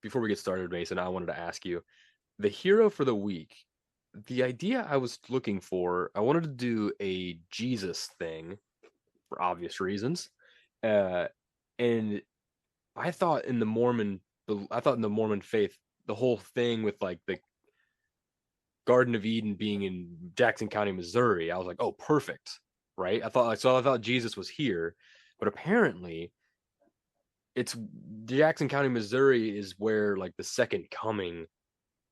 before we get started, Mason, I wanted to ask you the hero for the week. The idea I was looking for, I wanted to do a Jesus thing for obvious reasons. Uh, and I thought in the Mormon faith, the whole thing with like the Garden of Eden being in Jackson County, Missouri, I was like, oh, perfect, right? I thought Jesus was here, but apparently it's Jackson County, Missouri is where like the second coming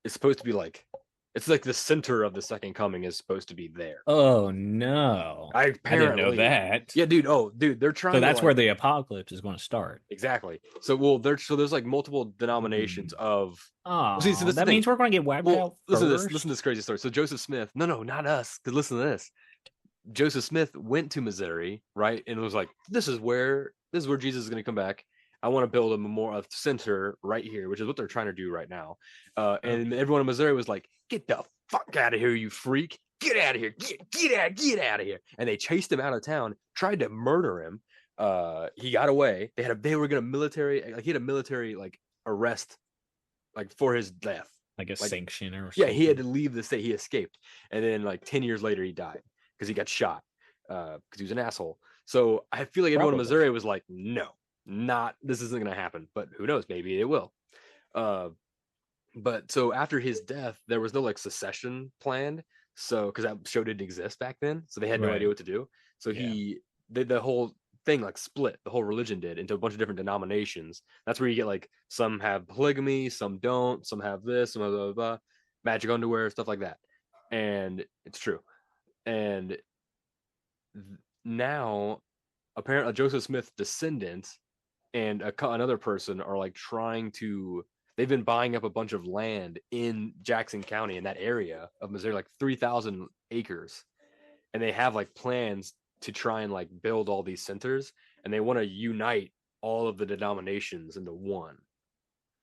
is supposed to be like it's like the center of the second coming is supposed to be there. Oh no. I I didn't know apparently that. yeah, dude. Oh, dude, they're So trying to that's where like the apocalypse is going to start. exactly. So well, there's like multiple denominations Hmm. of see, Oh, that's the that thing. means we're going to get wiped Well, out listen to first. this crazy story. So Joseph Smith, no, not us. Because listen to this. Joseph Smith went to Missouri, right, and was like, this is where Jesus is going to come back. I want to build a memorial center right here, which is what they're trying to do right now. And Okay. everyone in Missouri was like, "Get the fuck out of here, you freak! Get out of here! Get out of here!" And they chased him out of town, tried to murder him. He got away. They were gonna military like he had a military like arrest like for his death. Like a Like sanction or yeah, he had something. to leave the state. He escaped, and then like 10 years later, he died because he got shot because he was an asshole. So I feel like everyone in Probably. Missouri was like, "No, not this isn't gonna happen." But who knows? Maybe it will. Uh, but so after his death, there was no like secession planned. So because that show didn't exist back then, so they had no idea Right. what to do. So Yeah. the whole thing like split. The whole religion did into a bunch of different denominations. That's where you get like some have polygamy, some don't, some have this, some blah blah blah, magic underwear, stuff like that. And it's true. And now apparently a Joseph Smith descendant and another person are like trying to they've been buying up a bunch of land in Jackson County in that area of Missouri, like 3,000 acres, and they have like plans to try and like build all these centers, and they want to unite all of the denominations into one.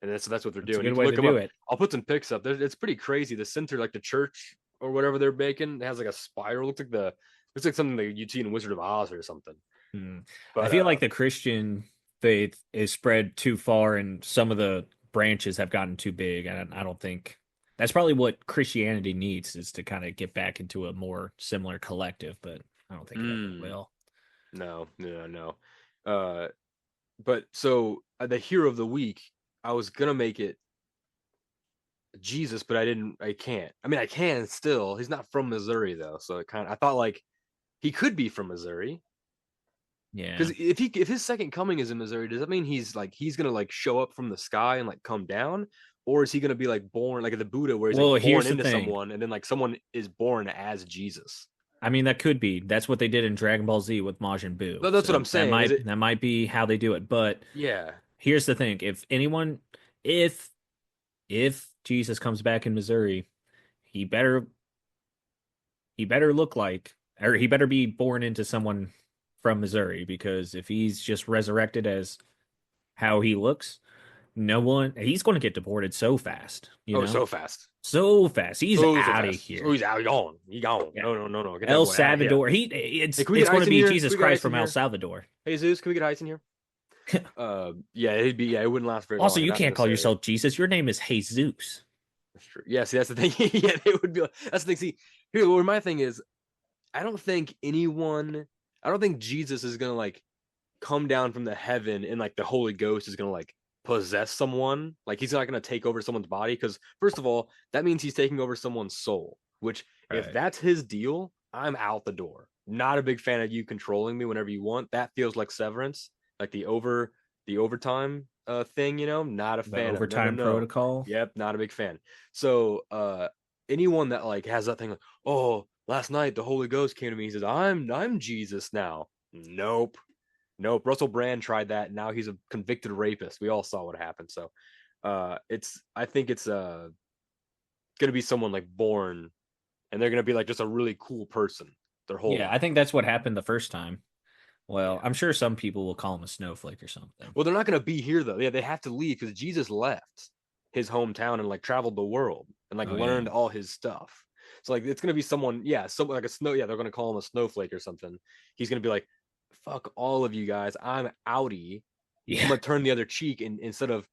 And that's what they're That's a doing. You good can way look to them do up. it. I'll put some pics up. It's pretty crazy. The center, like the church or whatever they're making, it has like a spiral. Looks like something that you'd see in Wizard of Oz or something. Hmm. I But feel like the Christian faith is spread too far and some of the branches have gotten too big. And I don't think that's probably what Christianity needs is to kind of get back into a more similar collective, but I don't think it ever mm, will. no. Uh, but so the hero of the week, I was gonna make it Jesus, but I didn't. I can't. I mean, I can still. He's not from Missouri though, so I thought like he could be from Missouri Yeah. because if his second coming is in Missouri, does that mean he's gonna like show up from the sky and like come down, or is he gonna be like born like the Buddha where he's like Well, born here's the into thing. someone and then like someone is born as Jesus? I mean, that could be. That's what they did in Dragon Ball Z with Majin Buu. No, that's what So I'm saying. Is it? that might be how they do it. But Yeah. here's the thing. If if Jesus comes back in Missouri, he better he better look like or he better be born into someone from Missouri because if he's just resurrected as how he looks, no one he's going to get deported so fast, you Oh, know? so fast. So fast. He's So out of fast. So here. he's out. He gone. He gone. Yeah. No. Get that El boy out of here. Salvador. Hey, can we get It's going ice to in be here? Can Jesus we get Christ ice in from El here? Salvador. Hey Zeus, can we get ice in here? Yeah, it wouldn't last very Also, long. I'd you have can't to call say yourself Jesus. Your name is Jesus. that's true. Yeah, see, that's the thing. Yeah, it would be. That's the thing. See, here, where my thing is, I don't think anyone. I don't think Jesus is gonna like come down from the heaven and like the Holy Ghost is gonna like possess someone. Like he's not gonna take over someone's body because first of all, that means he's taking over someone's soul. Which, if Right. that's his deal, I'm out the door. Not a big fan of you controlling me whenever you want. That feels like Severance, like the overtime thing. Not a The fan of. No, no, overtime no. protocol. Yep, not a big fan. So anyone that like has that thing like, oh, last night the Holy Ghost came to me. He says, I'm Jesus now. Nope. Nope. Russell Brand tried that. And now he's a convicted rapist. We all saw what happened. So I think it's gonna be someone like born and they're gonna be like just a really cool person their whole Yeah, I life. think that's what happened the first time. Well, Yeah. I'm sure some people will call him a snowflake or something. Well, they're not gonna be here though. Yeah, they have to leave because Jesus left his hometown and like traveled the world and like Oh yeah. learned all his stuff. So like it's gonna be someone, yeah, someone like a snow, yeah, they're gonna call him a snowflake or something. He's gonna be like, fuck all of you guys, I'm outie. I'm Yeah. gonna turn the other cheek and instead of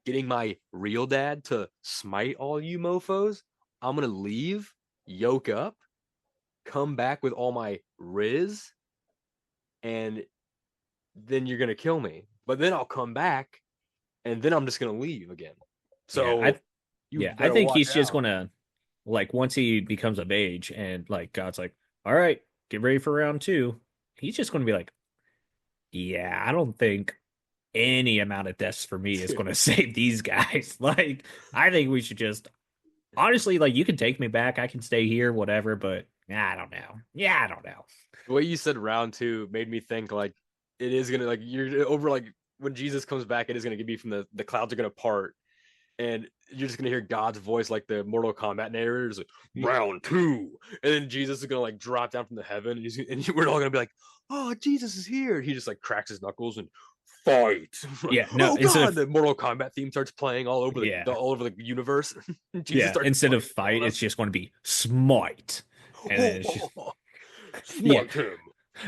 getting my real dad to smite all you mofos. I'm gonna leave, yoke up, come back with all my Riz, and then you're gonna kill me. But then I'll come back, and then I'm just gonna leave again. Yeah, So you I better think watch he's just out. gonna like once he becomes of age and like God's like, all right, get ready for round two. He's just gonna be like, yeah, I don't think any amount of deaths for me is gonna save these guys. Like, I think we should just honestly, like, you can take me back, I can stay here, whatever, but I don't know. Yeah, I don't know. The way you said round two made me think like it is gonna like you're over like when Jesus comes back, it is gonna be from the clouds are gonna part, and you're just gonna hear God's voice like the Mortal Kombat narrators, like round two, and then Jesus is gonna like drop down from the heaven, and we're all gonna be like, oh, Jesus is here. He just like cracks his knuckles and fight. Like, Yeah, no, oh instead God, of the Mortal Kombat theme starts playing yeah, all over the universe. Jesus yeah, starts instead of fucking killing fight, us. it's just going to be smite. And then it's just yeah. Smite him.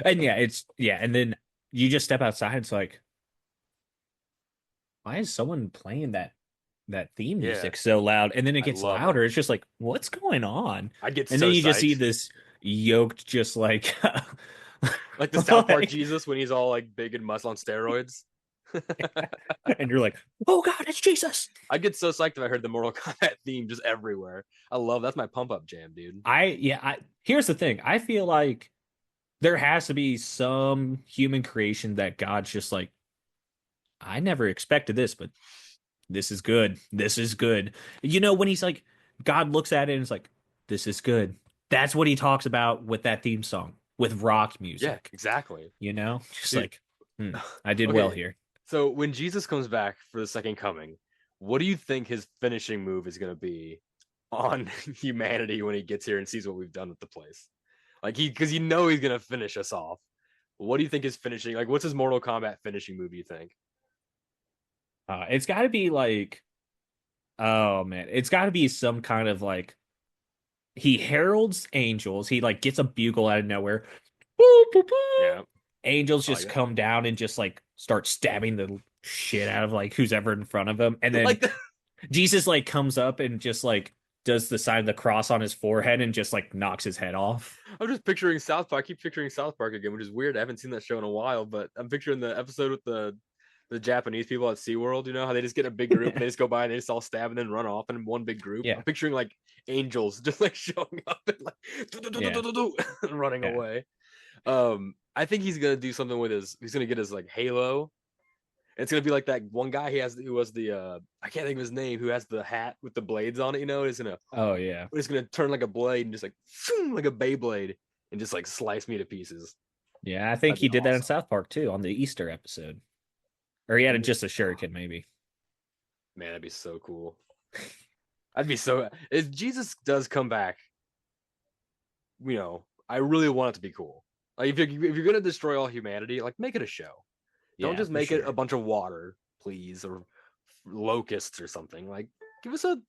And yeah, it's yeah, and then you just step outside, it's like, why is someone playing that theme Yeah, music so loud? And then it I gets love it. louder. It's just like, what's going on? I'd get And then so you just see psyched. this yoked, just like, Like the South Park like, Jesus when he's all like big and muscle on steroids. and you're like, oh God, it's Jesus. I'd get so psyched if I heard the Mortal Kombat theme just everywhere. I love that's my pump up jam, dude. I here's the thing. I feel like there has to be some human creation that God's just like, I never expected this, but this is good. This is good. You know, when he's like, God looks at it and is like, this is good. That's what he talks about with that theme song, with rock Yeah, music, exactly. you know? Just Dude. like, I did well Okay. here. So when Jesus comes back for the second coming, what do you think his finishing move is gonna be on humanity when he gets here and sees what we've done with the place? Like because you know he's gonna finish us off. What do you think his finishing like what's his Mortal Kombat finishing move, do you think? It's got to be like, oh man, it's got to be some kind of like, he heralds angels. He like gets a bugle out of nowhere. Boop, boop, boop. Yeah. Angels I like just it. come down and just like start stabbing the shit out of like who's ever in front of him. And then Like the Jesus like comes up and just like does the sign of the cross on his forehead and just like knocks his head off. I'm just picturing South Park. I keep picturing South Park again, which is weird. I haven't seen that show in a while, but I'm picturing the episode with the Japanese people at SeaWorld, you know, how they just get a big group and they just go by and they just all stab and then run off in one big group. Yeah, I'm picturing like angels just like showing up and like yeah, and running yeah. away. I think he's gonna do something with he's gonna get his like halo. It's gonna be like that one guy he has who was the I can't think of his name, who has the hat with the blades on it, you know, Oh yeah, it's gonna turn like a blade and just like a Beyblade and just like slice me to pieces. yeah. I think That'd be he did that in awesome. South Park too on the Easter episode, or he had And just a shuriken maybe. man, that'd be so cool. I'd be so if Jesus does come back, you know, I really want it to be cool. Like if you're gonna destroy all humanity, like make it a show. Don't Yeah, just for make it a sure. bunch of water, please, or locusts or something. Like give us some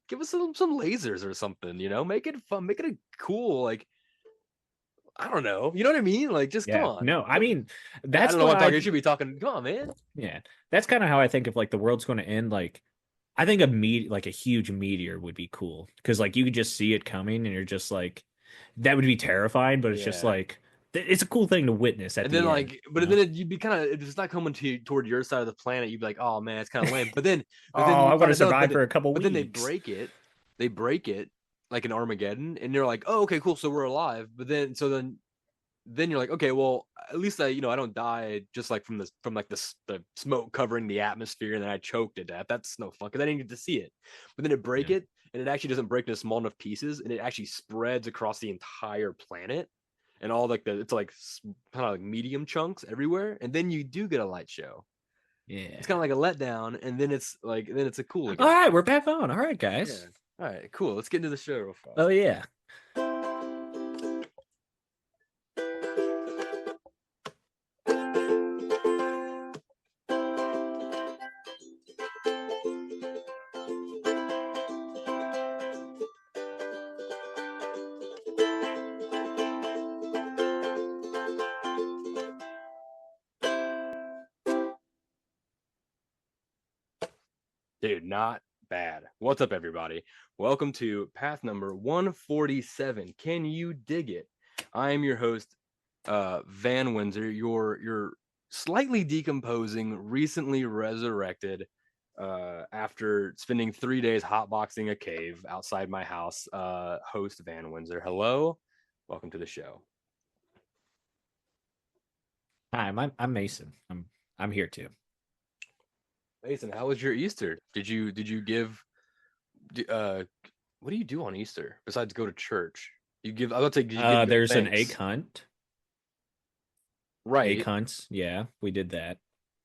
lasers or something. You know, make it fun, make it a cool like I don't know. You know what I mean? Like just come Yeah, on. no, I mean I that's don't know what what I'm talking. I You should be talking. Come on, man. yeah, that's kind of how I think if like the world's going to end. Like I think like a huge meteor would be cool because like you could just see it coming and you're just like that would be terrifying, but it's just Yeah. like it's a cool thing to witness at And then the end, like, you but know? then you'd be kind of if it's not coming to toward your side of the planet, you'd be like, oh man, it's kind of lame. But then Oh, you I want find to out no, survive for a couple but then weeks. they break it like an Armageddon, and you're like, oh okay, cool, so we're alive. But then you're like, okay, well at least I I don't die just like from like the smoke covering the atmosphere, and then I choked to death. That's no fun because I didn't get to see it. But then it break Yeah. it, and it actually doesn't break into small enough pieces, and it actually spreads across the entire planet and all like it's like kind of like medium chunks everywhere, and then you do get a light show. It's kind Yeah. of like a letdown, and then it's a cool All again. right, we're back on. All right, Yeah. guys. All right. Cool. Let's get into the show real Oh fast. yeah. Dude, not bad. What's up, everybody? Welcome to path number 147. Can you dig it? I am your host, Van Windsor, your slightly decomposing, recently resurrected, after spending 3 days hotboxing a cave outside my house, host Van Windsor. Hello, welcome to the show. Hi, I'm Mason. I'm here too. Mason, how was your Easter? Did you give uh what do you do on Easter besides go to church? You give I would say did you give good There's an egg thanks? hunt. Egg Right. hunts. Yeah, we did that.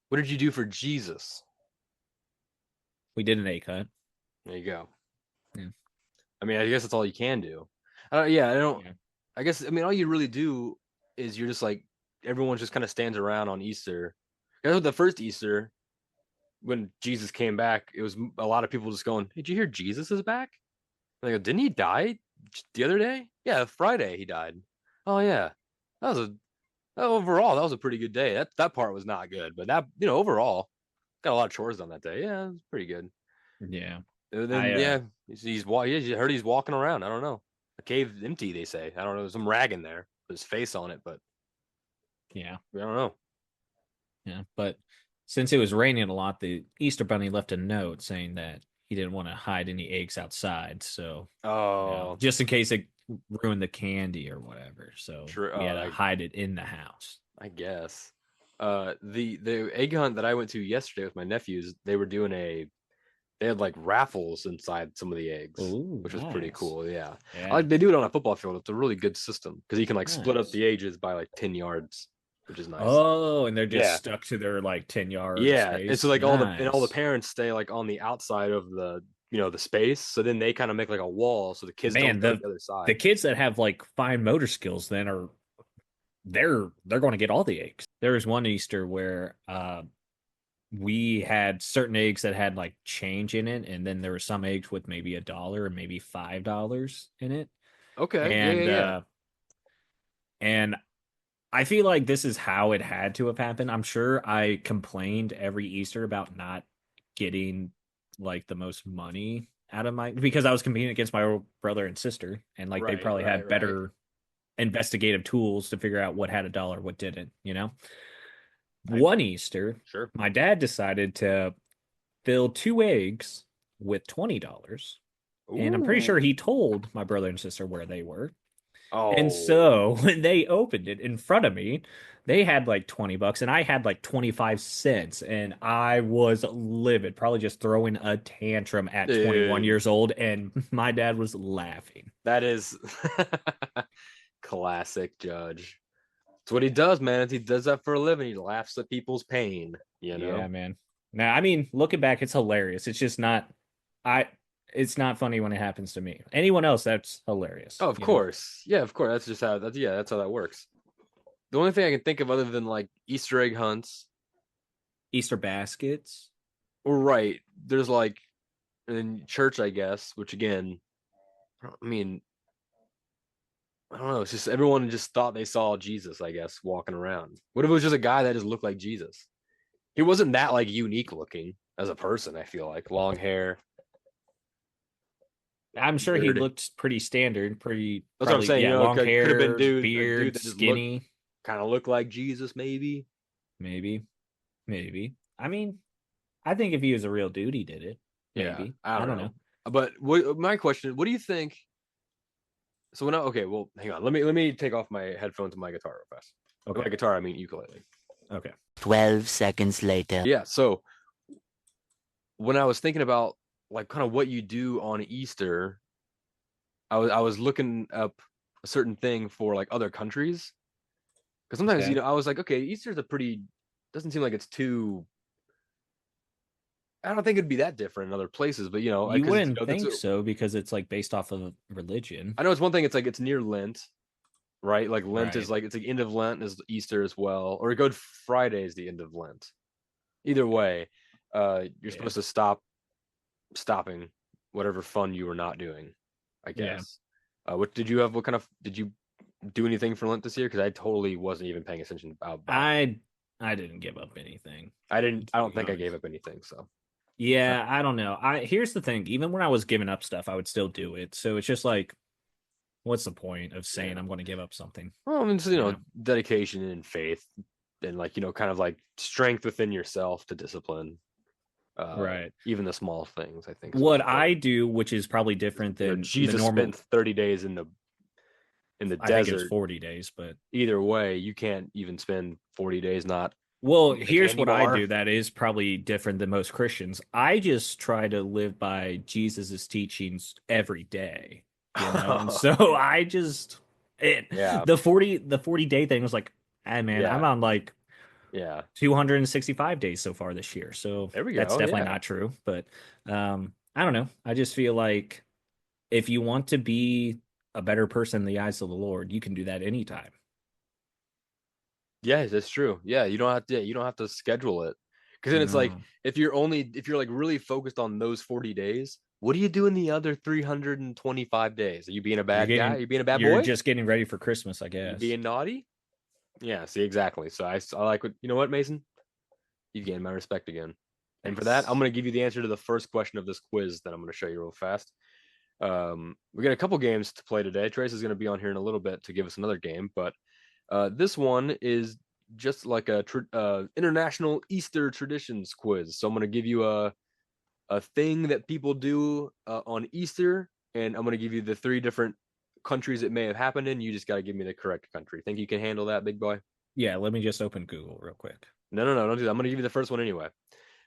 What did you do for Jesus? We did an egg hunt. There you go. Yeah. I mean, I guess that's all you can do. Yeah, I don't. Yeah. I guess I mean all you really do is you're just like everyone just kind of stands around on Easter. You know, the first Easter when Jesus came back, it was a lot of people just going, "Hey, did you hear Jesus is back?" And they go, "Didn't he die the other day? Yeah, Friday he died." Oh yeah, that was a overall that was a pretty good day. That part was not good, but that overall got a lot of chores done that day. Yeah, it was pretty good. Yeah. And I then yeah, you heard he's walking around. I don't know. The cave empty, they say. I don't know. There's some rag in there with his face on it, but yeah. I don't know. Yeah. But since it was raining a lot, the Easter Bunny left a note saying that he didn't want to hide any eggs outside. So, Oh, just in case it ruined the candy or whatever. So true. we had to hide it in the house. I guess. The egg hunt that I went to yesterday with my nephews, they had like raffles inside some of the eggs, Oh, which was pretty nice. cool. Yeah, I Yeah. like they do it on a football field. It's a really good system because you can like split up Nice. the ages by like 10 yards, which is nice. Oh, and they're just Yeah, stuck to their like 10-yard yeah. And so space. like all the Nice. parents stay like on the outside of the space. So then they kind of make like a wall so the kids don't Man, go to the the other the side. kids that have like fine motor skills then are they're going to get all the eggs. There was one Easter where we had certain eggs that had like change in it, and then there were some eggs with maybe $1 or maybe $5 in it. Okay, yeah, yeah, And yeah. and I feel like this is how it had to have happened. I'm sure I complained every Easter about not getting like the most money out of my because I was competing against my brother and sister, and like they Right, probably right, had right. better investigative tools to figure out what had $1, what didn't. I One Easter, sure. my dad decided to fill two eggs with $20. And I'm pretty sure Ooh. he told my brother and sister where they were. And Oh. so when they opened it in front of me, they had like $20 and I had like 25 cents. And I was livid, probably just throwing a tantrum at 21 Dude, years old. And my dad was laughing. that is classic Judge. It's what he does, man. He does that for a living. He laughs at people's pain, you Yeah, know? man. Now, I mean, looking back, it's hilarious. It's just not, I, it's not funny when it happens to me. Anyone else, that's hilarious, Oh, of course. Yeah, of course. That's just how that's how that works. The only thing I can think of other than like Easter egg hunts, Easter baskets. or right, there's like in church, I guess, which again, I mean, I don't know. It's just everyone just thought they saw Jesus, I guess, walking around. What if it was just a guy that just looked like Jesus? He wasn't that like unique looking as a person, I feel like. Long hair, I'm sure he beard. looked pretty standard, pretty That's what I'm probably, saying. yeah, long Could have been hair, a dude beard, that just looked skinny, kind of looked like Jesus, maybe. maybe, maybe. I mean, I think if he was a real dude, he did it. Yeah, Maybe. I I don't don't know. know. But my question, what do you think? So when okay, well, hang on. Let me take off my headphones and my guitar real fast. By Okay. my guitar, I mean ukulele. Okay. 12 seconds later. Yeah. So when I was thinking about like kind of what you do on Easter, I was looking up a certain thing for like other countries because sometimes Okay. I was like, okay, Easter's a pretty doesn't seem like it's too. I don't think it'd be that different in other places, but You because wouldn't that's think so because it's like based off of religion. I know it's one thing. It's like it's near Lent, right? Like Lent is Right. like it's like end of Lent is Easter as well, or Good Friday is the end of Lent. Either way, you're Yeah. supposed to stopping whatever fun you were not doing, I Yeah. guess. What did you have? What kind of did you do anything for Lent this year? Because I totally wasn't even paying attention about it. I didn't give up anything, I didn't. I to don't be think I gave honest. up anything. So Yeah, I don't know. Here's the thing. Even when I was giving up stuff, I would still do it. So it's just like, what's the point of saying Yeah. I'm going to give up something? Well, I mean, it's, You know? dedication and faith, and like kind of like strength within yourself to discipline. Right. Even the small things, I think, is what's What I important. do, which is probably different than the Jesus normal, spent 30 days in the I think it was desert. 40 days, but Either way, you can't even spend 40 days not well, eating a here's candy what I bar. do that is probably different than most Christians. I just try to live by Jesus's teachings every day, you know? And so I just Yeah, the 40-day thing was like, hey man, I'm yeah, on like yeah. 265 days so far this year. So There we that's go. definitely Yeah. not true, but I don't know. I just feel like if you want to be a better person in the eyes of the Lord, you can do that anytime. Yeah, that's true. Yeah, you don't have to schedule it. Because then it's like No. if you're like really focused on those 40 days, what do you do in the other 325 days? Are you being a bad guy? Are you being a bad You're boy? just getting ready for Christmas, I You guess. being naughty? Yeah, see exactly. So I like what Mason? You've gained my respect again. And for that, I'm Nice. going to give you the answer to the first question of this quiz that I'm going to show you real fast. We got a couple games to play today. Trace is going to be on here in a little bit to give us another game, but this one is just like a international Easter traditions quiz. So I'm going to give you a thing that people do on Easter, and I'm going to give you the 3 different countries it may have happened in. You just got to give me the correct country. Think you can handle that, big boy? Yeah, let me just open Google real quick. No, don't do that. I'm going to give you the first one anyway.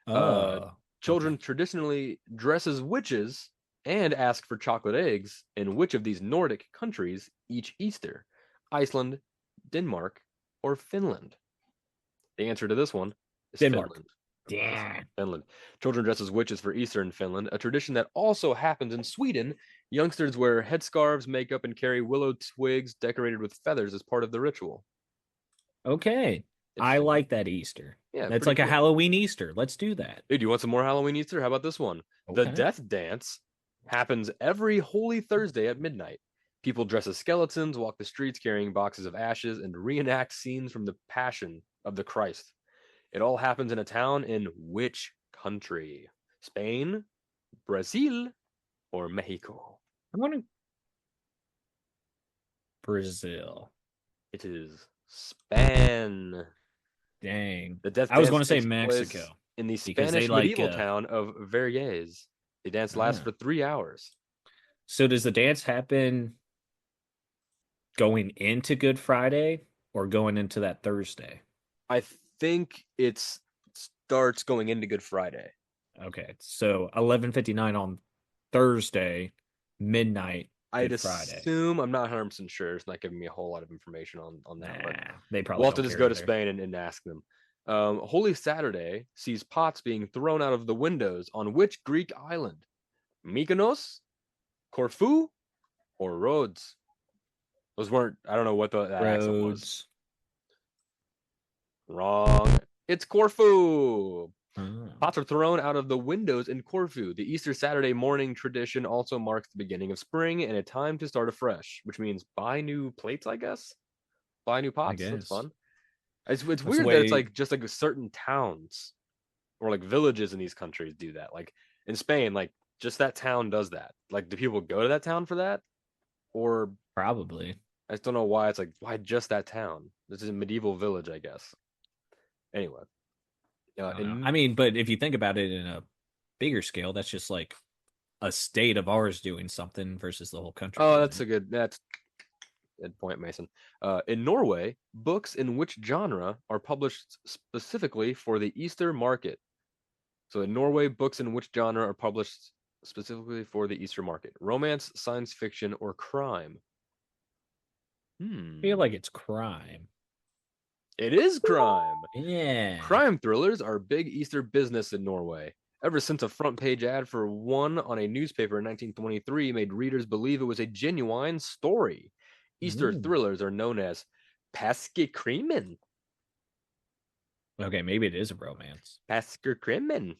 Uh, Okay. Children traditionally dress as witches and ask for chocolate eggs in which of these Nordic countries each Easter? Iceland, Denmark, or Finland? The answer to this one is Denmark. Finland. It's Damn. Finland. Children dress as witches for Easter in Finland, a tradition that also happens in Sweden. Youngsters wear headscarves, makeup, and carry willow twigs decorated with feathers as part of the ritual. Okay. I Interesting, huh? like that Easter. Yeah, That's pretty like a cool. Halloween Easter. Let's do that. Dude, you want some more Halloween Easter? How about this one? The Okay. Death Dance happens every Holy Thursday at midnight. People dress as skeletons, walk the streets carrying boxes of ashes, and reenact scenes from the Passion of the Christ. It all happens in a town in which country? Spain, Brazil, or Mexico? I'm going to Brazil. It is Spain. Dang. The Death I was Dance going to say takes place Mexico in the because they Spanish like medieval town of Verges. The dance lasts ah. for 3 hours. So does the dance happen going into Good Friday or going into that Thursday? I think it starts going into Good Friday. Okay. So 11:59 on Thursday, midnight, I'd Good Friday. assume, I'm not 100% sure. It's not giving me a whole lot of information on that, but Nah, they we'll probably have to don't just care go to either. Spain and ask them. Holy Saturday sees pots being thrown out of the windows on which Greek island? Mykonos, Corfu, or Rhodes? Those weren't, I don't know what that accent was. Roads. Wrong. It's Corfu. Oh. Pots are thrown out of the windows in Corfu. The Easter Saturday morning tradition also marks the beginning of spring and a time to start afresh, which means buy new plates, I guess. Buy new I pots. That's guess. fun. It's That's the weird that it's way like just like certain towns or like villages in these countries do that. Like in Spain, like just that town does that. Like, do people go to that town for that? Or probably. I just don't know why it's like, why just that town? This is a medieval village, I guess. Anyway, I don't know. in I mean, but if you think about it in a bigger scale, that's just like a state of ours doing something versus the whole country oh, doing that's it. a good point, Mason. In Norway, books in which genre are published specifically for the Easter market? So in Norway, books in which genre are published specifically for the Easter market? Romance, science fiction, or crime? I feel Hmm. like it's crime. It is crime. Yeah. Crime thrillers are big Easter business in Norway. Ever since a front page ad for one on a newspaper in 1923 made readers believe it was a genuine story. Easter Mm. thrillers are known as Paskekrimen. Okay, maybe it is a romance. Paskekrimen.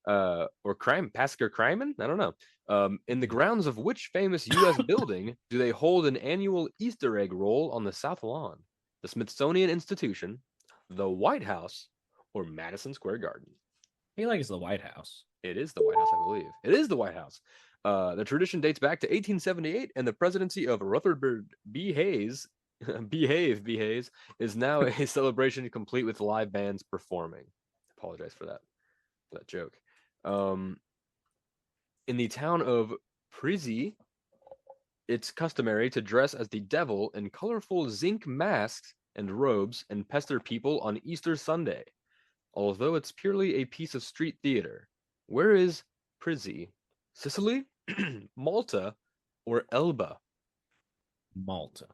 Or crime, Paskekrimen? I don't know. In the grounds of which famous U.S. building do they hold an annual Easter egg roll on the South Lawn? The Smithsonian Institution, the White House, or Madison Square Garden? I feel like it's the White House. It is the White House, I believe. It is the White House. The tradition dates back to 1878, and the presidency of Rutherford B. Hayes, B. Hayes, is now a celebration complete with live bands performing. Apologize for that joke. In the town of Prizzi, it's customary to dress as the devil in colorful zinc masks and robes and pester people on Easter Sunday, although it's purely a piece of street theater. Where is Prizzi? Sicily, Malta, or Elba? Malta.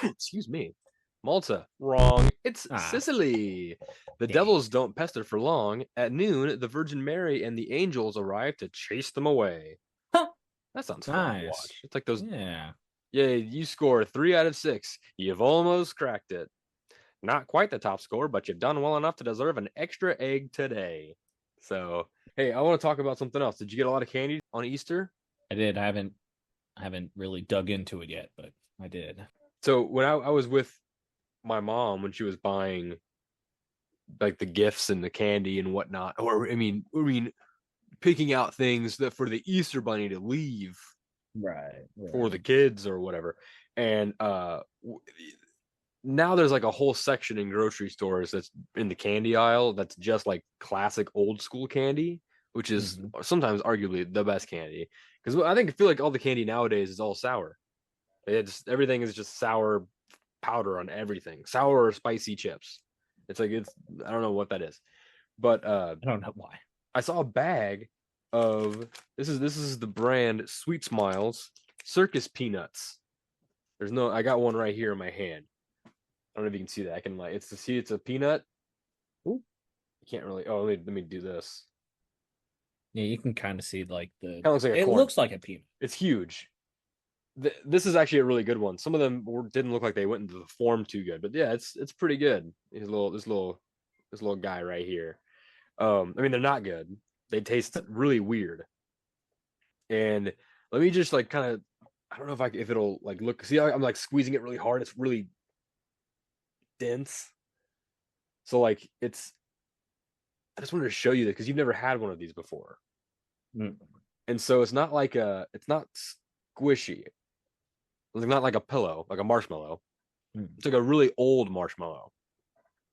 Excuse me. Malta. Wrong. It's Ah. Sicily. The Dang. devils don't pester for long. At noon, the Virgin Mary and the angels arrive to chase them away. Huh. That sounds fun to Nice. watch. It's like those. Yeah. Yeah, you score 3 out of 6. You've almost cracked it. Not quite the top score, but you've done well enough to deserve an extra egg today. So, hey, I want to talk about something else. Did you get a lot of candy on Easter? I did. I haven't really dug into it yet, but I did. So when I was with my mom when she was buying like the gifts and the candy and whatnot, or I mean picking out things that for the Easter bunny to leave Right. for the kids or whatever. And now there's like a whole section in grocery stores that's in the candy aisle that's just like classic old school candy, which is sometimes arguably the best candy. Because I feel like all the candy nowadays is all sour. Everything is just sour powder on everything, sour or spicy chips. It's like I don't know what that is, but I don't know why. I saw a bag of this is the brand Sweet Smiles circus peanuts. I got one right here in my hand. I don't know if you can see that. I can it's a peanut. Ooh, you can't really. Oh, let me do this. Yeah, you can kind of see like the. Kind of looks like a corn. Looks like a peanut. It's huge. This is actually a really good one. Some of them didn't look like they went into the form too good, but yeah, it's pretty good. This little guy right here. I mean, they're not good. They taste really weird. And let me just like kind of, I don't know if it'll like look. See, I'm like squeezing it really hard. It's really dense. So like I just wanted to show you that because you've never had one of these before. And so it's not squishy. It's not like a pillow, like a marshmallow. It's like a really old marshmallow,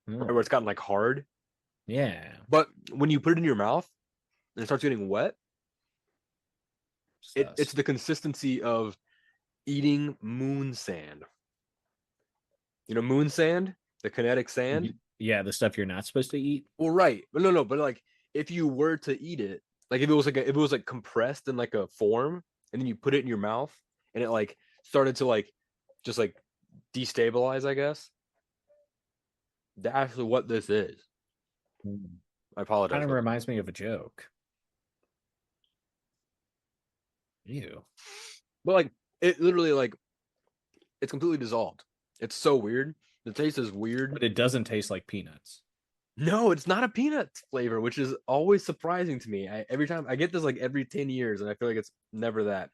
where it's gotten like hard. Yeah. But when you put it in your mouth and it starts getting wet, it's the consistency of eating moon sand. You know, moon sand, the kinetic sand. Yeah, the stuff you're not supposed to eat. Well, right, but no, but like if you were to eat it, like if it was like compressed in like a form, and then you put it in your mouth, and it like started to like just like destabilize, I guess. That's what this is. I apologize. Kind of reminds me of a joke. Ew. But like it literally like it's completely dissolved. It's so weird. The taste is weird. But it doesn't taste like peanuts. No, it's not a peanut flavor, which is always surprising to me. Every time I get this like every 10 years, and I feel like it's never that.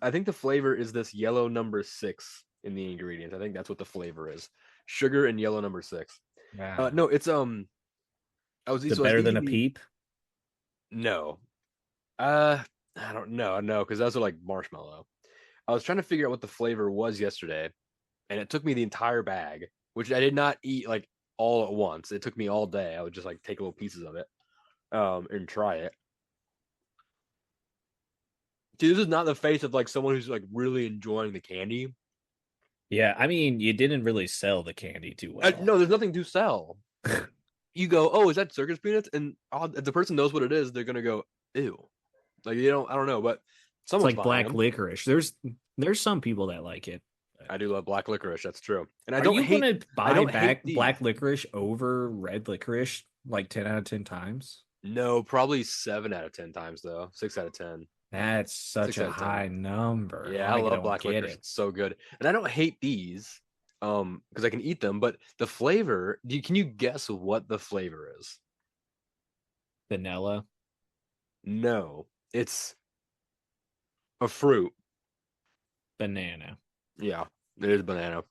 I think the flavor is this yellow number 6 in the ingredients. I think that's what the flavor is. Sugar and yellow number 6. Wow. No, it's better than a peep? No. I don't know. No, because those are like marshmallow. I was trying to figure out what the flavor was yesterday, and it took me the entire bag, which I did not eat like all at once. It took me all day. I would just like take little pieces of it and try it. Dude, this is not the face of like someone who's like really enjoying the candy. Yeah, I mean, you didn't really sell the candy too well. No, there's nothing to sell. You go, oh, is that circus peanuts? And if the person knows what it is, they're gonna go, ew. Like I don't know, but someone's it's like black them. licorice. There's some people that like it. I do love black licorice. That's true. And Are you gonna buy back black licorice over red licorice like 10 out of 10 times? No, probably 7 out of 10 times though. 6 out of 10. That's such a high number. Yeah, I love black licorice. It's so good. And I don't hate these because I can eat them, but the flavor, can you guess what the flavor is? Vanilla? No, it's a fruit. Banana. Yeah, it is banana.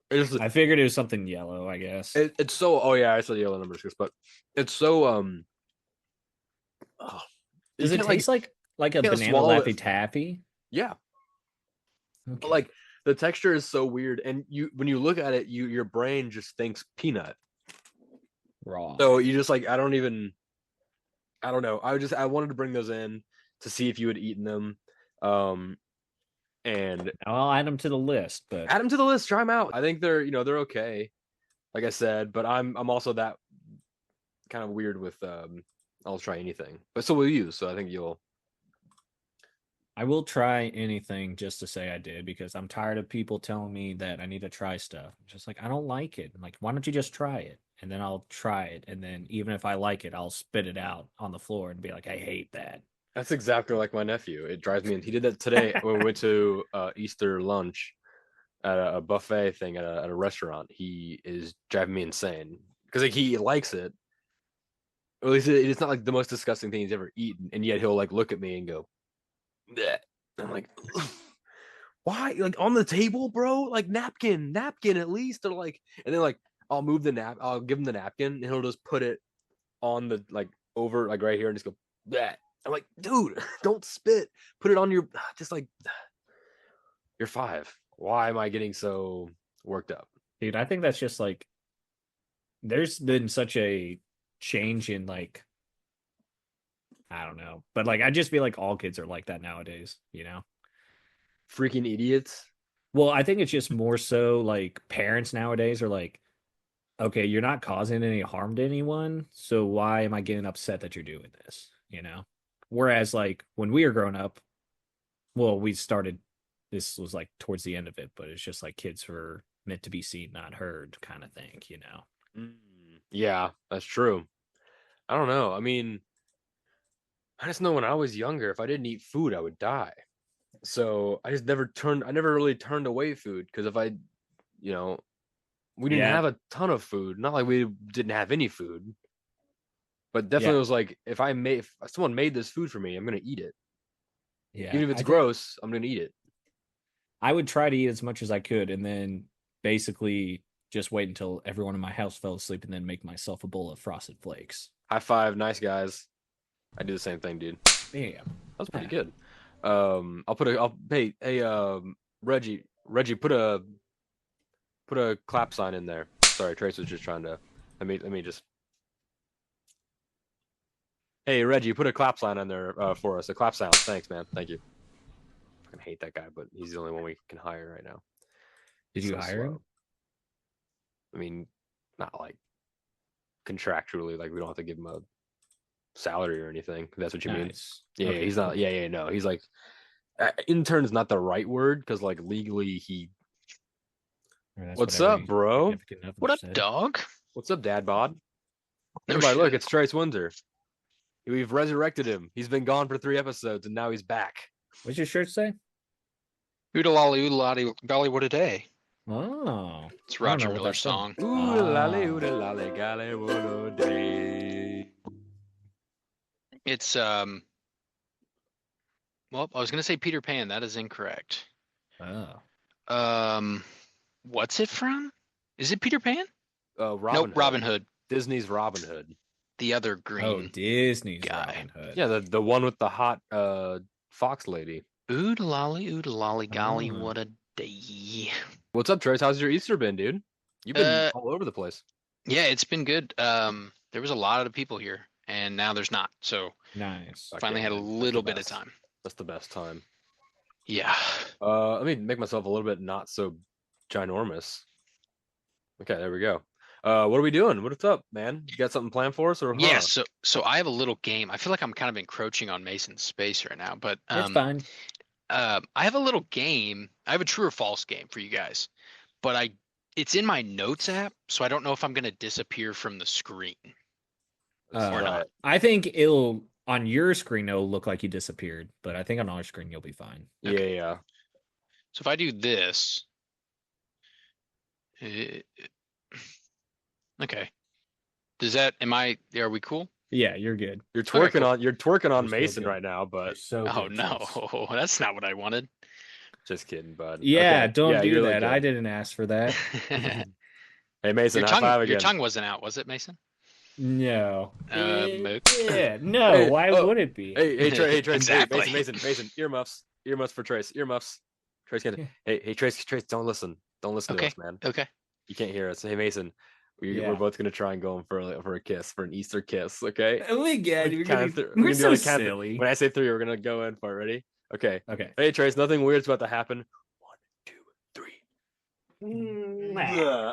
I figured it was something yellow, I guess. It's so, oh yeah, I said yellow number 6, but it's so oh, Does you it can't, taste like a can't banana swallow Laffy it. Taffy? Yeah, but Okay. like the texture is so weird, and when you look at it, your brain just thinks peanut. Raw. So you just like I don't know. I wanted to bring those in to see if you had eaten them. And I'll add them to the list, but add them to the list. Try them out. I think they're okay. Like I said, but I'm also that kind of weird with I'll try anything. But so will you. So I think you'll. I will try anything just to say I did because I'm tired of people telling me that I need to try stuff. Just like I don't like it. I'm like, why don't you just try it? And then I'll try it. And then even if I like it, I'll spit it out on the floor and be like, I hate that. That's exactly like my nephew. It drives me. He did that today when we went to Easter lunch at a buffet thing at a restaurant. He is driving me insane because like he likes it. At least it's not like the most disgusting thing he's ever eaten, and yet he'll like look at me and go, bleh. I'm like, why? Like on the table, bro? Like napkin at least, or like, and then like I'll give him the napkin, and he'll just put it on the like over like right here, and just go, bleh. I'm like, dude, don't spit. Put it on your just like you're 5. Why am I getting so worked up? Dude, I think that's just like there's been such a change in like I don't know. But like I just feel like all kids are like that nowadays, you know? Freaking idiots. Well, I think it's just more so like parents nowadays are like, okay, you're not causing any harm to anyone, so why am I getting upset that you're doing this? You know? Whereas like when we were growing up, well, this was like towards the end of it, but it's just like kids were meant to be seen, not heard kind of thing, you know? Yeah, that's true. I don't know. I mean, I just know when I was younger, if I didn't eat food, I would die. So I never really turned away food because if we didn't Yeah. have a ton of food. Not like we didn't have any food, but definitely Yeah. was like if someone made this food for me, I'm gonna eat it. Yeah. Even if it's gross, I'm gonna eat it. I would try to eat as much as I could and then basically just wait until everyone in my house fell asleep and then make myself a bowl of Frosted Flakes. High five, nice guys. I do the same thing, dude. Yeah. That's pretty good. Reggie, put a clap sign in there. Sorry, Trace was just trying to let me just. Hey Reggie, put a clap sign in there for us. A clap sound. Thanks, man. Thank you. I fucking hate that guy, but he's the only one we can hire right now. Did you hire him? I mean, not like contractually, like we don't have to give him a salary or anything. If that's what you mean. Yeah, okay. He's not. Yeah, no. He's like intern is not the right word because like legally he. What's up, bro? What up, dog? What's up, Dad Bod? Everybody, look, it's Trace Windsor. We've resurrected him. He's been gone for 3 episodes, and now he's back. What's your shirt say? Oodalolly, oodalolly, golly, what a day. Oh. It's Roger Miller's song. Oodalolly, oodalolly, golly, what a day. It's, well, I was going to say Peter Pan. That is incorrect. Oh. What's it from? Is it Peter Pan? Robin Hood. Robin Hood. Disney's Robin Hood. The other green. Oh, Disney's guy. Robin Hood. Yeah, the one with the hot fox lady. Oodalolly, golly, what a day. What's up, Trace? How's your Easter been, dude? You've been all over the place. Yeah, it's been good. There was a lot of people here, and now there's not. So nice. Finally had a little bit of time. That's the best time. Yeah. Let me make myself a little bit not so ginormous. Okay, there we go. What are we doing? What's up, man? You got something planned for us, or yeah? So I have a little game. I feel like I'm kind of encroaching on Mason's space right now, but it's fine. I have a little game. I have a true or false game for you guys, but it's in my notes app, so I don't know if I'm gonna disappear from the screen or not. I think it'll on your screen it'll look like you disappeared, but I think on our screen you'll be fine. Okay. Yeah. So if I do this. Okay. Are we cool? Yeah, you're good. You're twerking cool. You're twerking on You're Mason so right now, but oh no, that's not what I wanted. Just kidding, bud. Yeah, okay. don't do that. I didn't ask for that. Hey Mason, high five again. Your tongue wasn't out, was it, Mason? No. Okay. Yeah. No. Hey, Why oh, would it be? hey, Trace, Exactly. hey, Mason, earmuffs for Trace, earmuffs. Trace can't. Yeah. Hey, Trace, don't listen to Okay. us, man. Okay. You can't hear us. Hey, Mason, we're Yeah. both gonna try and go in for a kiss, for an Easter kiss, okay? Oh my God, We're we're gonna do so on a count. silly. When I say 3, we're gonna go in for it. Ready? Okay. Okay. Hey, Trace, nothing weird's about to happen. 1, 2, 3.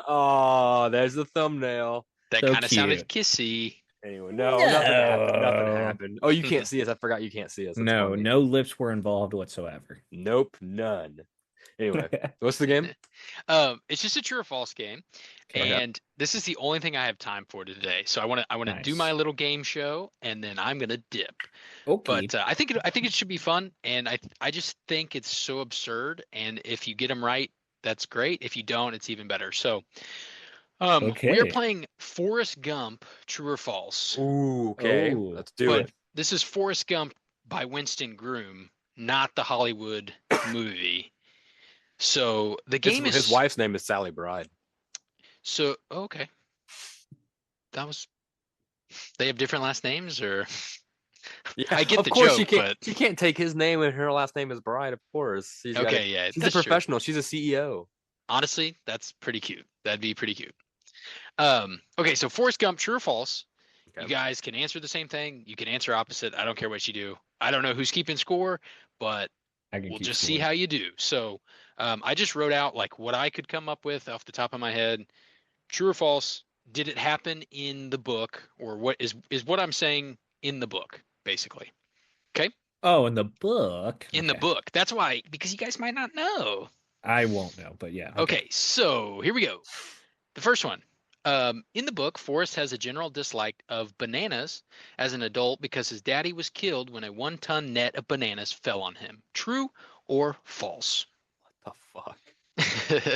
Oh, there's the thumbnail. That So kind of sounded cute. kissy. Anyway, no, nothing happened. Nothing No. happened. Oh, you can't see us. I forgot you can't see us. That's No, funny. no lips were involved whatsoever. Nope, none. Anyway, what's the game? It's just a true or false game, Okay. and this is the only thing I have time for today. So I want to do Nice. my little game show, and then I'm gonna dip. Okay. But I think it should be fun, and I just think it's so absurd. And if you get them right, that's great. If you don't, it's even better. So, we are Okay. playing Forrest Gump, true or false. Ooh, okay. Oh. Let's do But it. this is Forrest Gump by Winston Groom, not the Hollywood movie. So the game His is wife's name is Sally Bride. so okay. That was they have different last names, or Yeah, I get of the course joke, she can't take his name and her last name is Bride. Of course, okay, yeah, she's a that's true. professional. She's a CEO. Honestly, that's pretty cute. That'd be pretty cute. Okay, so Forrest Gump, true or false? Okay. You guys can answer the same thing. You can answer opposite. I don't care what you do. I don't know who's keeping score, but we'll just see how you do. So I just wrote out like what I could come up with off the top of my head. True or false? Did it happen in the book, or what is what I'm saying in the book, basically? Oh, in the book. In the Okay. book. That's why, because you guys might not know. I won't know, but yeah. Okay, so here we go. The first one. In the book, Forrest has a general dislike of bananas as an adult because his daddy was killed when a 1-ton net of bananas fell on him. True or false? What the fuck?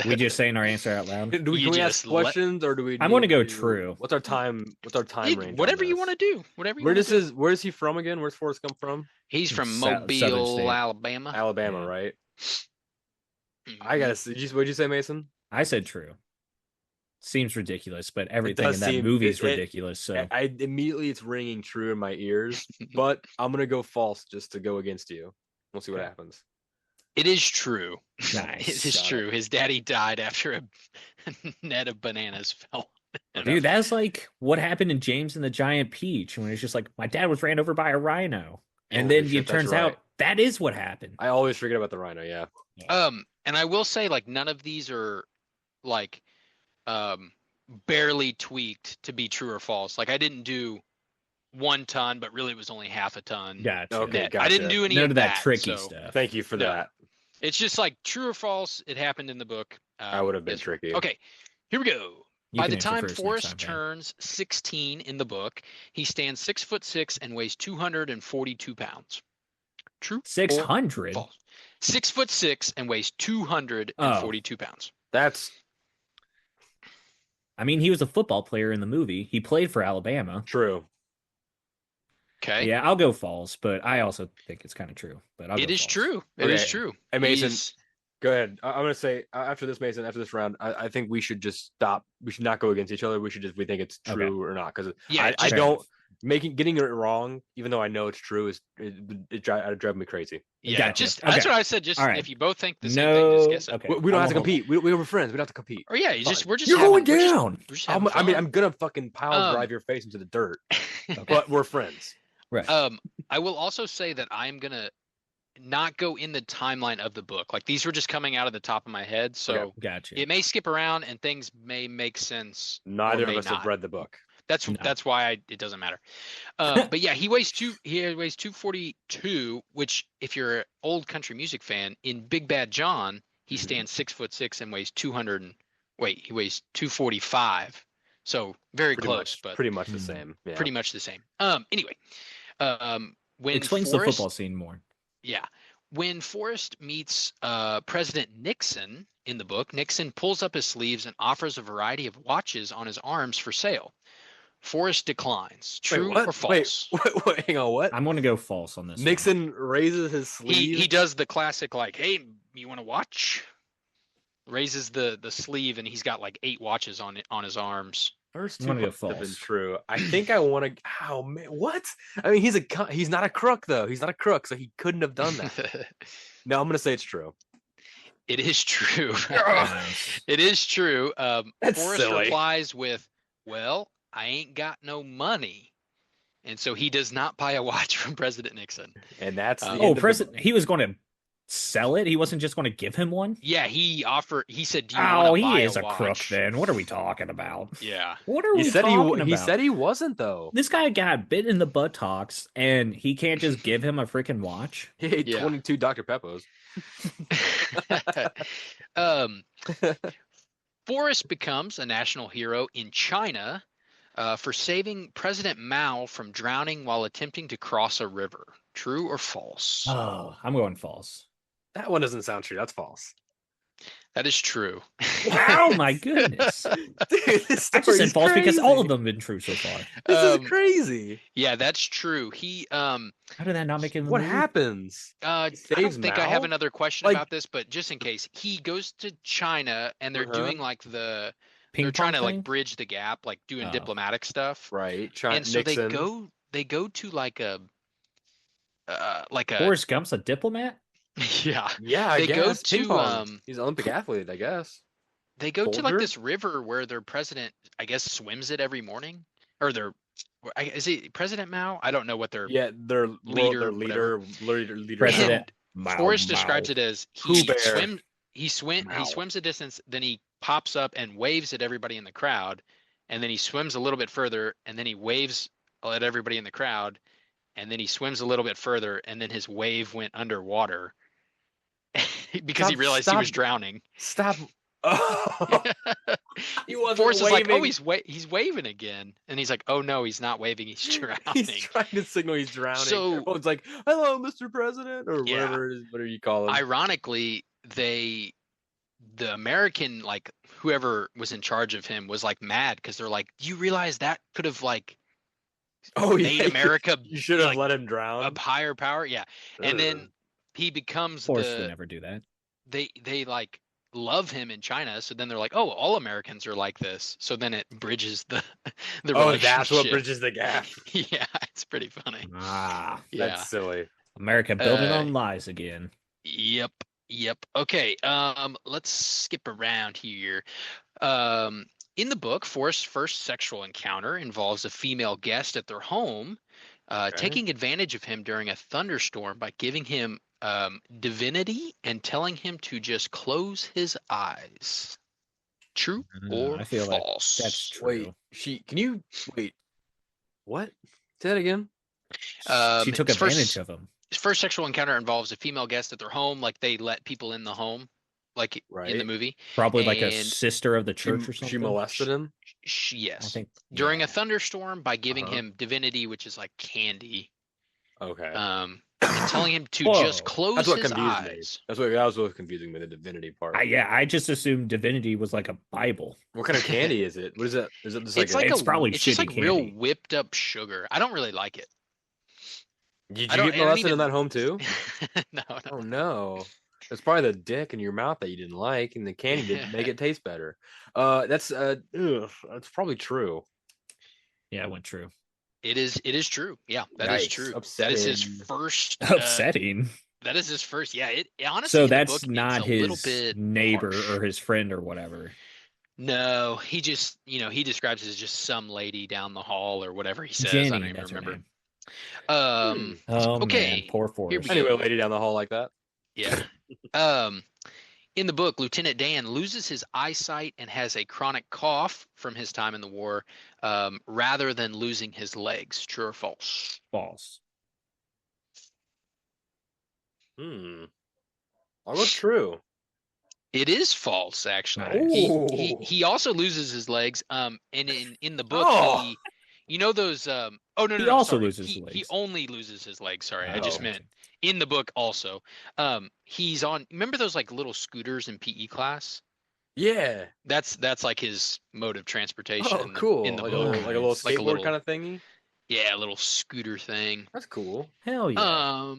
We just saying our answer out loud. Can we ask just let- questions or do we? I'm gonna need go to- true. What's our time? What's our time range? Whatever on you this? want to do. Whatever you Where want to do. where is he from again? Where's Forrest come from? He's from Southern Mobile, state. Alabama. Alabama, Yeah. right? Mhm. I gotta see. What'd you say, Mason? I said true. Seems ridiculous, but everything does in that seem- movie is it- ridiculous. So I immediately it's ringing true in my ears, but I'm gonna go false just to go against you. We'll see what Okay. happens. It is true. Nice. It is Got it. true. His daddy died after a net of bananas fell. dude, that's like what happened in James and the Giant Peach when it's just like my dad was ran over by a rhino, and Holy then shit, it turns that's right. out that is what happened. I always forget about the rhino. Yeah. And I will say, like, none of these are like barely tweaked to be true or false. Like, I didn't do 1 ton, but really it was only half a ton. Gotcha. Okay, net. I didn't gotcha. do any None of of that tricky so stuff. Thank you for No. that. It's just like true or false. It happened in the book. I would have been it's- tricky. Okay, here we go. You By can the answer time first next Forrest time, Pam. turns 16 in the book, he stands 6'6" and weighs 242 pounds. True? or 600. False. 6'6" and weighs 242 pounds. That's I mean, he was a football player in the movie. He played for Alabama. true. Okay. Yeah, I'll go false, but I also think it's kind of true. But I'll It go is false. true. It is Okay. true. Hey, Mason, He's- Go ahead. I'm gonna say after this, Mason. After this round, I think we should just stop. We should not go against each other. We should just we think it's Okay. true or not because Yeah, I just- Fair don't enough. getting it wrong, even though I know it's true, it'd drive me crazy. Yeah, Gotcha. just that's Okay. what I said. Just All right. if you both think the same thing, just guess it. Okay. We don't I have to won't hold- compete. We were friends. We don't have to compete. Or yeah, you just Fine. we're just You're having, going we're just- down. we're just having I mean, fun. I'm gonna fucking pile drive your face into the dirt, but we're friends. Right. I will also say that I'm gonna not go in the timeline of the book. Like these were just coming out of the top of my head, so Okay. Gotcha. it may skip around and things may make sense. Neither of may us not. have read the book. That's No. that's why it doesn't matter. But yeah, he weighs 242, which if you're an old country music fan, in Big Bad John, he Mhm. stands 6'6" and weighs 245. So very close, but pretty much the Mhm. same. Yeah. pretty much the same. Anyway, when Explains the Forrest, football scene more. yeah, when Forrest meets President Nixon in the book, Nixon pulls up his sleeves and offers a variety of watches on his arms for sale. Forrest declines. True what? or false? Wait, hang on. What? I'm going to go false on this. one. Nixon raises his sleeve. He does the classic like, hey, you want to watch? Raises the sleeve and he's got like 8 watches on his arms. First I'm two gonna go parts have been false. true. I think I want to. Oh man, what? I mean, he's not a crook though. He's not a crook, so he couldn't have done that. No, I'm gonna say it's true. It is true. Nice. It is true. That's Forrest silly. replies with, "Well, I ain't got no money," and so he does not buy a watch from President Nixon. And that's the Oh, end of the President. book. He was going to sell it. He wasn't just going to give him one. Yeah, he said, "Do you Oh, want to buy he is a watch?" crook. Then what are we talking about? Yeah. What are He we said talking about? he said he wasn't though. This guy got bit in the buttocks, and he can't just give him a freaking watch. He ate Yeah. 22 Dr. Peppos. Forrest becomes a national hero in China for saving President Mao from drowning while attempting to cross a river. True or false? Oh, I'm going false. That one doesn't sound true. That's false. That is true. Oh my goodness! Dude, this I just said story's false because all of crazy. them have been true so far. This Um, is crazy. Yeah, that's true. He How did that not make it? In the What movie? happens? I don't saves think I have Mao? another question Like- about this, but just in case, he goes to China and they're Uh-huh. doing like they're Ping trying to pong like thing? bridge the gap, like doing Oh. diplomatic stuff. Right. China, And so Nixon. they go to like a Forrest Gump's a diplomat. yeah. Yeah, I They go guess. Ping to, pong. He's an Olympic athlete, I guess. They go to like Soldier? this river where their president, I guess, swims it every morning, or is it President Mao? I don't know what their Yeah, their Leader, leader. President Forrest describes it as Pooh he Bear. he swims a distance, then he pops up and waves at everybody in the crowd, and then he swims a little bit further, and then he waves at everybody in the crowd, and then he swims a little bit further, and then his wave went underwater because he realized he was drowning. Stop. Oh. He wasn't Forrest is like, oh, waving. he's waving again, and he's like, oh no, he's not waving, he's drowning. He's trying to signal he's drowning. So- Everyone's like, "Hello, Mr. President," or Yeah. whatever you call him. Ironically, the American, like whoever was in charge of him, was like mad because they're like, do you realize that could have like made America You should have like, let him drown. a higher power? Yeah, and then he becomes Forrest would never do that. they like love him in China, so then they're like, oh, all Americans are like this, so then it bridges the Oh, that's what relationship. bridges the gap. Yeah, it's pretty funny. Ah, Yeah. That's silly. America building Uh, on lies again. Yep. Okay. Let's skip around here. In the book, Forrest's first sexual encounter involves a female guest at their home, taking advantage of him during a thunderstorm by giving him divinity and telling him to just close his eyes. True or I feel like false? that's true. Wait, can you wait? What? Say that again. She took his first- advantage of him. His first sexual encounter involves a female guest at their home, like they let people in the home, like in the Right. movie. Probably like a And sister of the church or She something. molested him. Yes. I think During yeah. a thunderstorm by giving Uh-huh. him divinity, which is like candy, Okay. and telling him to just Whoa. close That's what his confused eyes. me. That was what was confusing me. The divinity part. I just assumed divinity was like a Bible. What kind of candy is it? What is it? Is it just It's like? like It's probably it's just shitty like real candy. whipped up sugar. I don't really like it. Did I you don't- get I don't molested in even- that home too? No. Oh no. It's probably the dick in your mouth that you didn't like, and the candy didn't make it taste better. That's probably true. Yeah, it went true. It is true. Yeah, that is Yikes, true. That is his upsetting. first. Upsetting. That is his first. Yeah, it honestly. So in the that's book, it's not a little his bit neighbor harsh. or his friend or whatever. No, he just, he describes it as just some lady down the hall or whatever he says. I Jenny, don't even that's her remember. name. Hmm. Oh okay, man, poor Forrest. we go. Anyway, lady down the hall like that. Yeah. In the book, Lieutenant Dan loses his eyesight and has a chronic cough from his time in the war, rather than losing his legs. True or false? False. I'll go true. It is false, actually. Nice. He also loses his legs. And in the book, Oh. those. Oh no, He no, also sorry. loses his He legs. only loses his legs. Sorry, I just Oh. meant in the book also. He's on. Remember those like little scooters in PE class? Yeah. That's like his mode of transportation. Oh, cool. In the like, book. a little Nice. skateboard Like a little- kind of thingy. Yeah, a little scooter thing. That's cool. Hell yeah.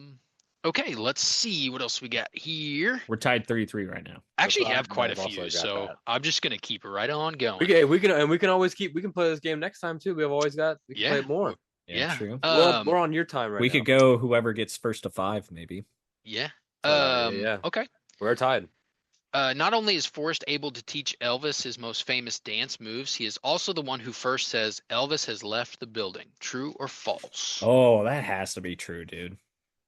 Okay, let's see what else we got here. We're tied 3-3 right now. I actually So have quite a I've also few, got so that. I'm just gonna keep it right on going. We can always we can play this game next time too. We can play it more. Yeah. True. We're on your time right we now. could go whoever gets first to 5, maybe. Yeah. Yeah. Okay. We're tied. Not only is Forrest able to teach Elvis his most famous dance moves, he is also the one who first says Elvis has left the building. True or false? Oh, that has to be true, dude.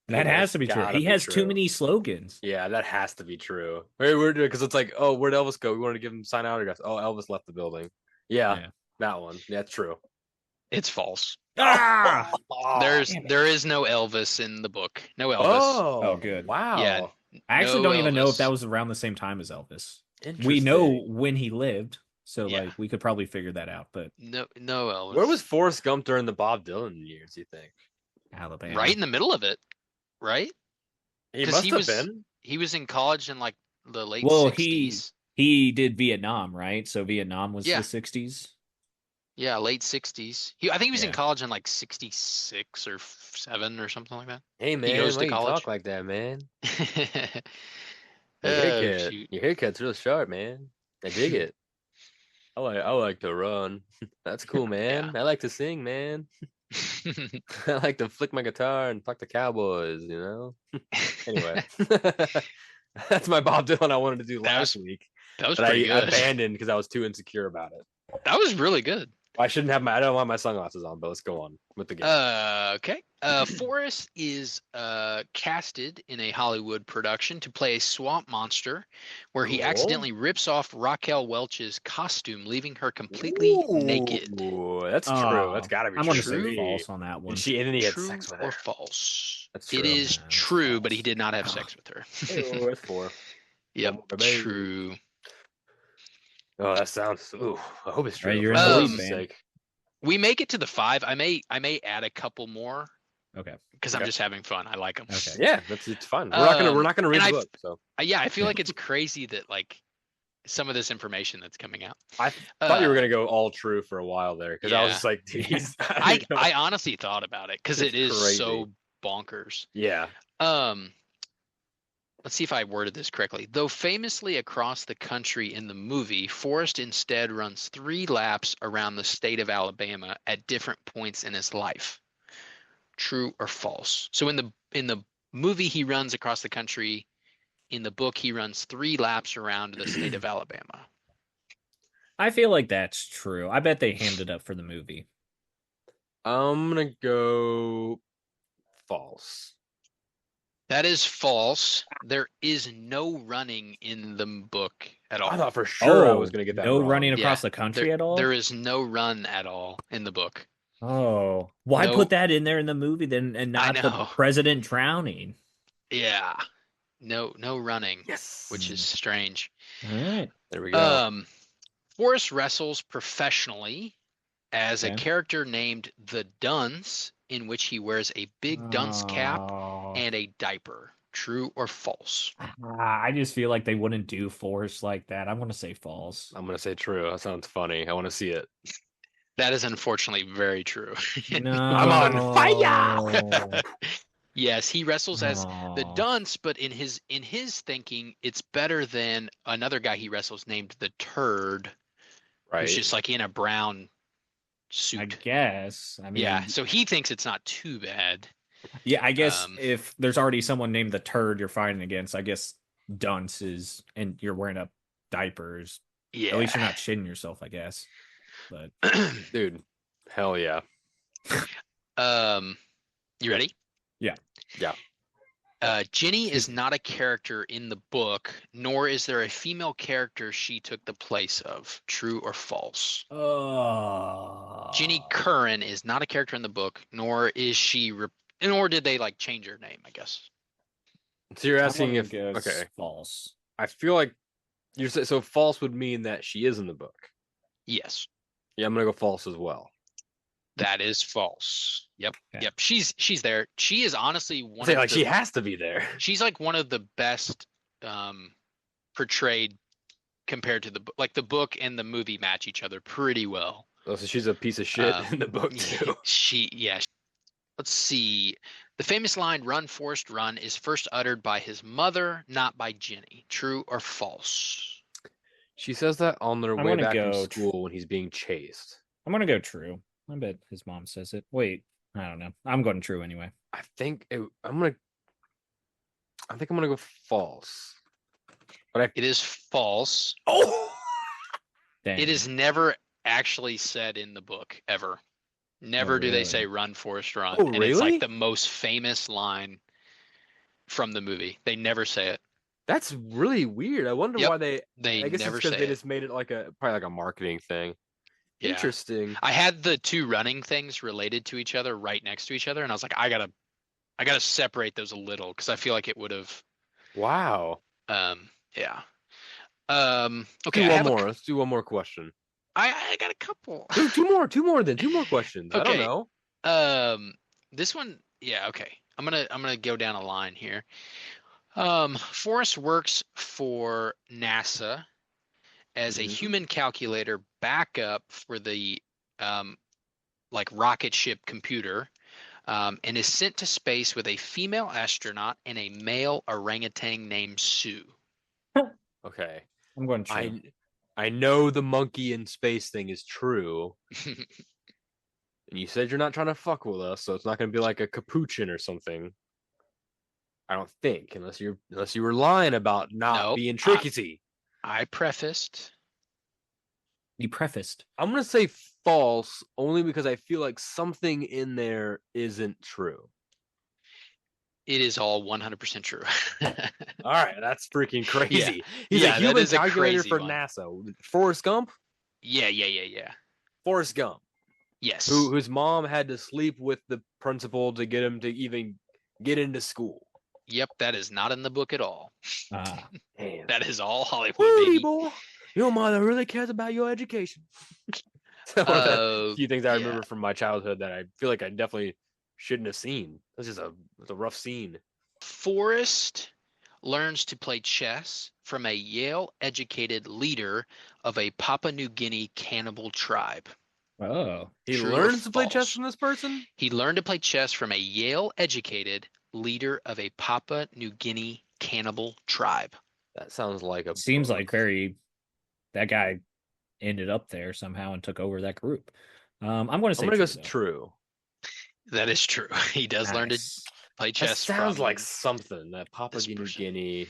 That has to be true. He has too many slogans. Yeah, that has to be true. Very weird because it's like, oh, where'd Elvis go? We wanted to give him sign autographs. Oh, Elvis left the building. Yeah, that one. Yeah, that's true. It's false. Ah! There is no Elvis in the book. No Elvis. Oh, good. Wow. Yeah. I actually No don't even know if Elvis. that was around the same time as Elvis. We know when he lived, so like we could probably figure that out. But no Elvis. Where was Forrest Gump during the Bob Dylan years? You think? Alabama, right in the middle of it, right? He must have been. He was in college in like the late 60s. He did Vietnam, right? So Vietnam was the 60s. Yeah, late 60s. I think he was in college in like 66 or 7 or something like that. Hey man, he goes why to you college. talk like that, man? Your haircut's real sharp, man. I dig it. I like to run. That's cool, man. I like to sing, man. I like to flick my guitar and talk to cowboys, you know? Anyway. That's my Bob Dylan I wanted to do last week. That was pretty good. I abandoned because I was too insecure about it. That was really good. I don't want my sunglasses on, but let's go on with the game. Okay. Forrest is casted in a Hollywood production to play a swamp monster where he accidentally rips off Raquel Welch's costume, leaving her completely naked. That's true. That's gotta be true. I'm gonna say false on that one. And he had true sex with her. or false? That's true. It is true, but he did not have sex with her. That's 4. Yep, true. Oh, that sounds. Ooh, I hope it's true. Right, you're in the lead, man. We make it to the 5. I may add a couple more. Okay. Because I'm just having fun. I like them. Okay. Yeah, it's fun. We're not gonna read the book. So I feel like it's crazy that like some of this information that's coming out. I thought you were gonna go all true for a while there because I was just like, dude, I honestly thought about it because it is crazy. So bonkers. Yeah. Let's see if I worded this correctly. Though famously across the country in the movie, Forrest instead runs 3 laps around the state of Alabama at different points in his life. True or false? So in the movie he runs across the country. In the book he runs 3 laps around the state of Alabama. I feel like that's true. I bet they hammed it up for the movie. I'm gonna go false. That is false. There is no running in the book at all. I thought for sure I was gonna get that. No wrong. running across the country at all? There is no run at all in the book. Oh, why put that in there in the movie then and not the president drowning? Yeah. No running. Yes. Which is strange. All right. There we go. Forrest wrestles professionally as a character named the Dunce, in which he wears a big dunce cap and a diaper. True or false? I just feel like they wouldn't do Forrest like that. I'm going to say false. I'm going to say true. That sounds funny. I want to see it. That is unfortunately very true. No. I'm on fire. Yes, he wrestles as the dunce, but in his thinking, it's better than another guy he wrestles named the Turd, right? Who's just like in a brown suit. I guess. I mean, yeah. So he thinks it's not too bad. Yeah, I guess if there's already someone named the Turd you're fighting against, I guess dunce is, and you're wearing a diapers. Yeah. At least you're not shitting yourself, I guess. But dude, hell yeah. You ready? Yeah. Yeah. Ginny is not a character in the book, nor is there a female character she took the place of. True or false? Ginny Curran is not a character in the book, nor is she, nor did they like change her name, I guess. So you're asking if okay, false. I feel like you're so false would mean that she is in the book. Yes. Yeah, I'm gonna go false as well. That is false. Yep. Okay. Yep. She's there. She is honestly one of like she has to be there. She's like one of the best portrayed compared to the book. Like the book and the movie match each other pretty well. Oh, so she's a piece of shit in the book too. Let's see. The famous line, "Run, Forrest, run," is first uttered by his mother, not by Jenny. True or false? She says that on their I'm way gonna back from go school when he's being chased. I'm gonna go true. I bet his mom says it. Wait, I don't know. I'm going true anyway. I think I'm gonna go false. But It is false. oh, Dang. It is never actually said in the book, ever. Never do they really? say "Run, Forrest, run." Oh, And it's really? like the most famous line from the movie. They never say it. that's really weird. I wonder Yep. why they. They I guess never it's because say they it. just made it like probably like a marketing thing. Yeah. Interesting. I had the two running things related to each other right next to each other, and I was like, I gotta separate those a little because I feel like it would have. Wow. Yeah. Do Okay. one more. Let's do one more question. I got a couple. Two more. Two more questions. I don't Okay. know. This one, yeah, okay. I'm gonna go down a line here. Forrest works for NASA as a human calculator backup for the like rocket ship computer, and is sent to space with a female astronaut and a male orangutan named Sue. Okay. I'm going true. I know the monkey in space thing is true. And you said you're not trying to fuck with us, so it's not going to be like a capuchin or something. I don't think, unless you were lying about not Nope. being tricky. I prefaced. You prefaced. I'm going to say false only because I feel like something in there isn't true. It is all 100% true. All right, that's freaking crazy. He's Yeah, a that human is a calculator crazy for one. NASA. Forrest Gump? Yeah. Forrest Gump. Yes. Whose mom had to sleep with the principal to get him to even get into school. Yep, that is not in the book at all. Damn. That is all Hollywood, Woody baby. boy, your mother really cares about your education. One of the few things I remember from my childhood that I feel like I definitely shouldn't have seen. This is a rough scene. Forrest learns to play chess from a Yale-educated leader of a Papua New Guinea cannibal tribe. Oh. He True or learns to play chess false? from this person? He learned to play chess from a Yale-educated leader of a Papua New Guinea cannibal tribe. That sounds like a Seems book. like that guy ended up there somehow and took over that group. I'm going to say go true. true. That is true. He does learn to play chess. That sounds from like something that Papua New Guinea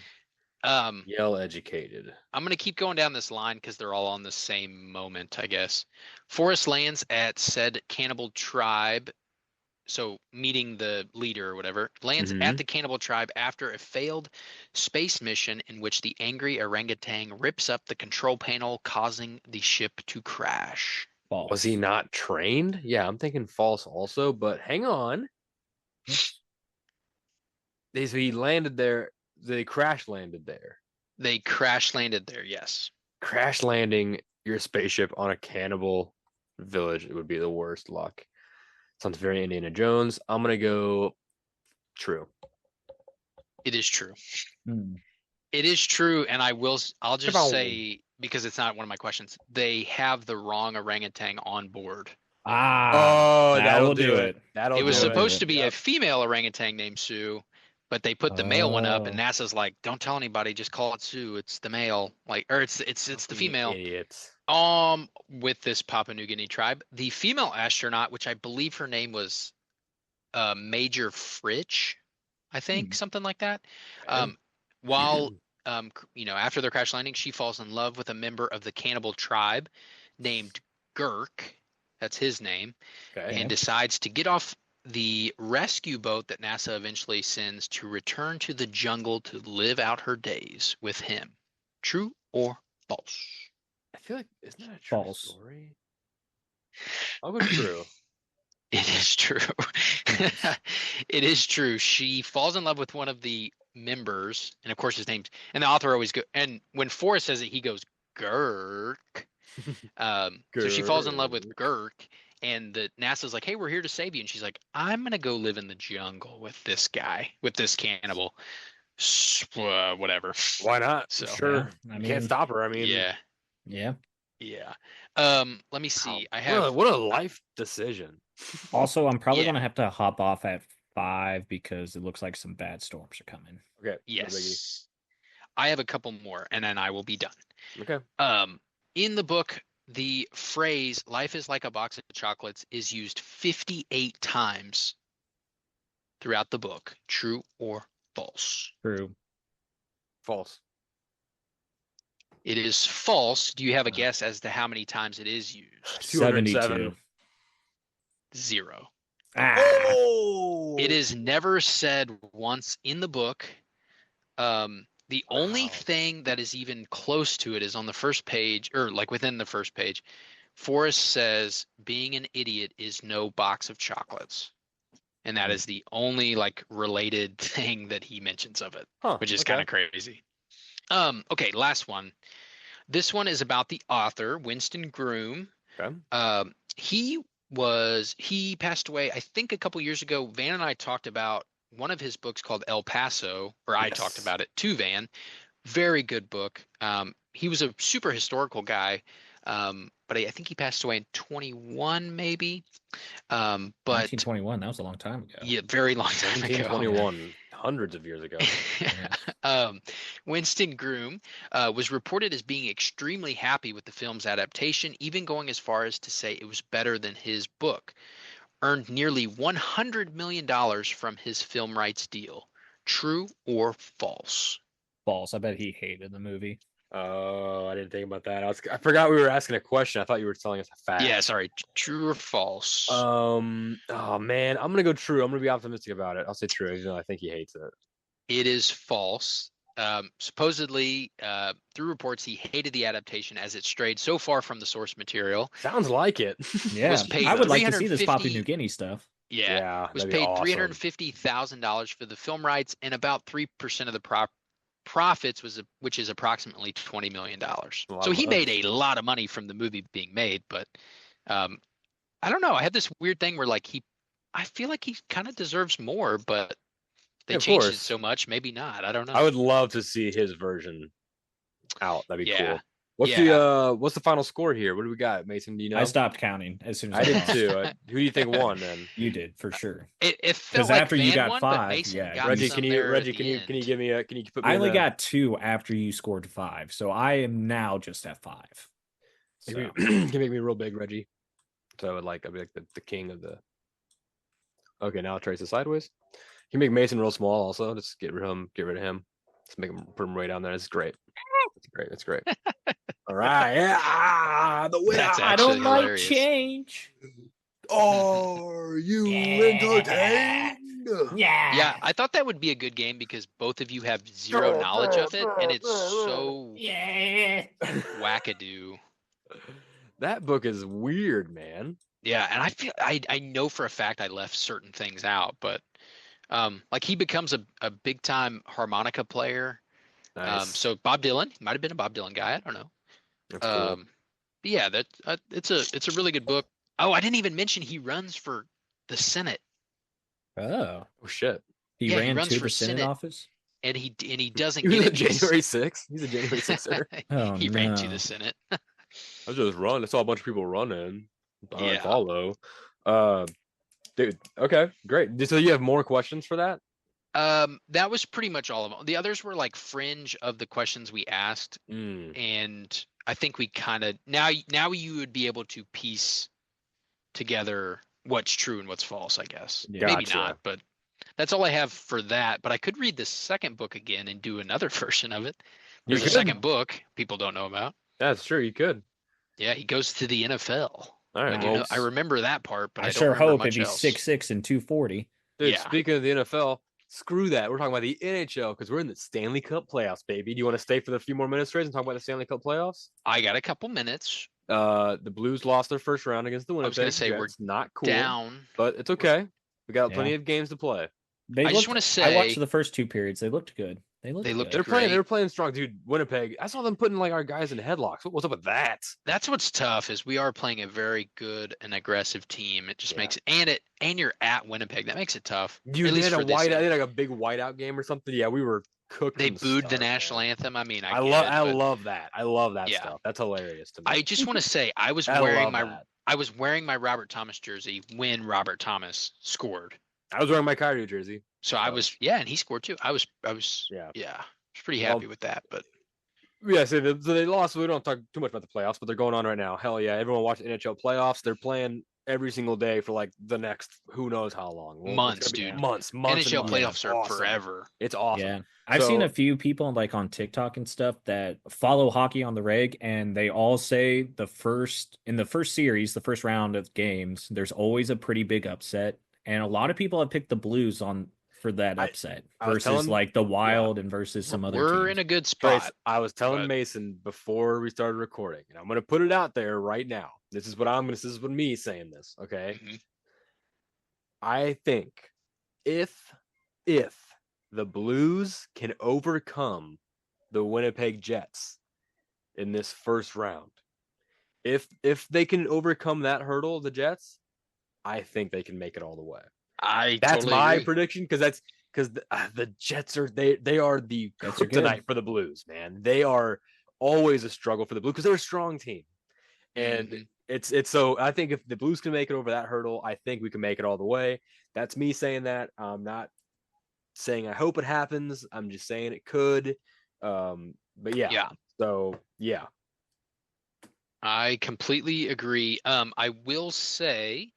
Yale-educated. I'm going to keep going down this line because they're all on the same moment, I guess. Forrest lands at said cannibal tribe, so meeting the leader or whatever, lands at the cannibal tribe after a failed space mission in which the angry orangutan rips up the control panel, causing the ship to crash. False. Was he not trained? Yeah, I'm thinking false also, but hang on. He landed there. They crash landed there. They crash landed there, yes. Crash landing your spaceship on a cannibal village, it would be the worst luck. Sounds very Indiana Jones. I'm going to go true. It is true. It is true, and I'll just say, because it's not one of my questions, they have the wrong orangutan on board. That'll do it. It was supposed to be a female orangutan named Sue, but they put the male one up, and NASA's like, "Don't tell anybody, just call it Sue. It's the male, or it's the female." Idiots. With this Papua New Guinea tribe, the female astronaut, which I believe her name was Major Fritsch, I think, something like that. While after their crash landing, she falls in love with a member of the cannibal tribe named Girk. That's his name, and decides to get off the rescue boat that NASA eventually sends to return to the jungle to live out her days with him. True or false? I feel like, isn't that a true story? I'll go true. It is true. It is true. She falls in love with one of the members, and of course his name's, and the author always go, and when Forrest says it, he goes Girk. So she falls in love with Girk, and the NASA's like, "Hey, we're here to save you," and she's like, "I'm gonna go live in the jungle with this guy, with this cannibal." Whatever. Why not? So, sure. I mean, can't stop her. I mean, yeah. Let me see. What a life decision. Also, I'm probably gonna have to hop off at 5 because it looks like some bad storms are coming. Okay. Yes. I have a couple more, and then I will be done. Okay. In the book, the phrase "life is like a box of chocolates" is used 58 times throughout the book. True or false? True. False. It is false. Do you have a guess as to how many times it is used? 72. 0. Oh! It is never said once in the book. The only thing that is even close to it is on the first page, or like within the first page. Forrest says, "Being an idiot is no box of chocolates." And that is the only like related thing that he mentions of it, which is kind of crazy. Okay, last one. This one is about the author, Winston Groom. Okay. He passed away, I think, a couple years ago. Van and I talked about one of his books called El Paso, or I talked about it to Van. Very good book. He was a super historical guy, but I think he passed away in 21, maybe. But 1921, that was a long time ago. Yeah, very long time ago. 1721, hundreds of years ago. Winston Groom was reported as being extremely happy with the film's adaptation, even going as far as to say it was better than his book. Earned nearly $100 million from his film rights deal. True or false? False. I bet he hated the movie. Oh, I didn't think about that. I forgot we were asking a question. I thought you were telling us a fact. Yeah, sorry. True or false? Oh man, I'm gonna go true. I'm gonna be optimistic about it. I'll say true, even though I think he hates it. It is false. Supposedly, through reports, he hated the adaptation as it strayed so far from the source material. Sounds like it. Yeah, I would like to see this Papua New Guinea stuff. Yeah, was paid $350,000 for the film rights, and about 3% of the profits which is approximately $20 million. So he made a lot of money from the movie being made, but I don't know. I had this weird thing where I feel like he kind of deserves more, but they changed it so much, maybe not. I don't know. I would love to see his version out. That'd be cool. What's the final score here? What do we got, Mason? Do you know? I stopped counting as soon as I did too. Who do you think won then? You did for sure. It felt like after Van you got won, 5, Reggie, can you give me can you put me I only got 2 after you scored 5, so I am now just at 5. So. You can make me real big, Reggie. So I'd be like the king of the. Okay, now I'll trace it sideways. You can make Mason real small also. Just get rid of him. Just put him way down there. It's great. It's great. All right. Yeah. The winner. I don't hilarious. Like change. Are you entertained? Yeah, I thought that would be a good game because both of you have zero knowledge of it, and it's so wackadoo. That book is weird, man. Yeah, and I feel I know for a fact I left certain things out, but like he becomes a big time harmonica player. Nice. So Bob Dylan might have been a Bob Dylan guy. I don't know. That's cool. But yeah, it's a really good book. Oh, I didn't even mention he runs for the Senate. Oh shit! He ran to the Senate office, and he doesn't get it. January 6th. He's a January 6th. He ran to the Senate. I was just run. I saw a bunch of people running. Yeah. Follow. Dude. Okay, great. So you have more questions for that? That was pretty much all of them. The others were like fringe of the questions we asked, and I think we kind of now you would be able to piece together what's true and what's false, I guess. Yeah. Maybe not, but that's all I have for that. But I could read the second book again and do another version of it. There's a second book people don't know about. That's true. You could. Yeah, he goes to the NFL. All right. I remember that part, but I sure hope if he's else. 6'6" and 240. Dude, speaking of the NFL, screw that. We're talking about the NHL because we're in the Stanley Cup playoffs, baby. Do you want to stay for the few more minutes, Trace, and talk about the Stanley Cup playoffs? I got a couple minutes. The Blues lost their first round against the Winnipeg. I was going to say Jets. we're not cool, down, but it's okay. We got plenty of games to play. I just want to say I watched the first 2 periods. They looked good. They looked great. They were playing strong, dude. Winnipeg. I saw them putting like our guys in headlocks. What's up with that? That's what's tough is we are playing a very good and aggressive team. It just makes and you're at Winnipeg. That makes it tough. Dude, they had a whiteout. They had like a big whiteout game or something. Yeah, we were cooked. They booed the national anthem. I mean, I love that. I love that stuff. That's hilarious to me. I just want to say I was wearing my Robert Thomas jersey when Robert Thomas scored. I was wearing my Kyrie jersey. So I was, and he scored too. I was, Yeah. I was pretty happy with that. But yeah, so they lost. So we don't talk too much about the playoffs, but they're going on right now. Hell yeah, everyone watching NHL playoffs. They're playing every single day for like the next who knows how long. Months, dude. Months. NHL and playoffs are awesome. forever. It's awesome. Yeah. I've seen a few people like on TikTok and stuff that follow hockey on the reg, and they all say in the first series, the first round of games, there's always a pretty big upset, and a lot of people have picked the Blues for that upset versus like the Wild and versus some other teams. We're in a good spot. Trace, I was telling Mason before we started recording, and I'm going to put it out there right now. This is what me saying this, okay? Mm-hmm. I think if the Blues can overcome the Winnipeg Jets in this first round, if they can overcome that hurdle, the Jets, I think they can make it all the way. That's totally my prediction, because the Jets are they are the kryptonite for the Blues, man. They are always a struggle for the Blues because they're a strong team, and it's so I think if the Blues can make it over that hurdle, I think we can make it all the way. That's me saying that. I'm not saying I hope it happens. I'm just saying it could. But yeah. So yeah, I completely agree. I will say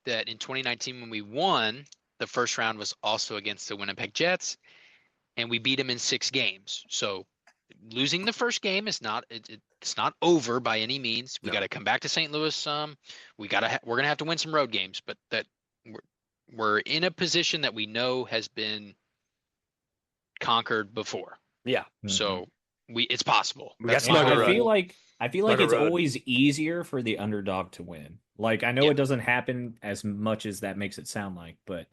that in 2019 when we won, the first round was also against the Winnipeg Jets, and we beat them in 6 games. So losing the first game is not it's not over by any means. We got to come back to St. Louis. We're gonna have to win some road games, but that we're in a position that we know has been conquered before. Yeah. So it's possible. I feel like it's always easier for the underdog to win. Like, I know it doesn't happen as much as that makes it sound like, but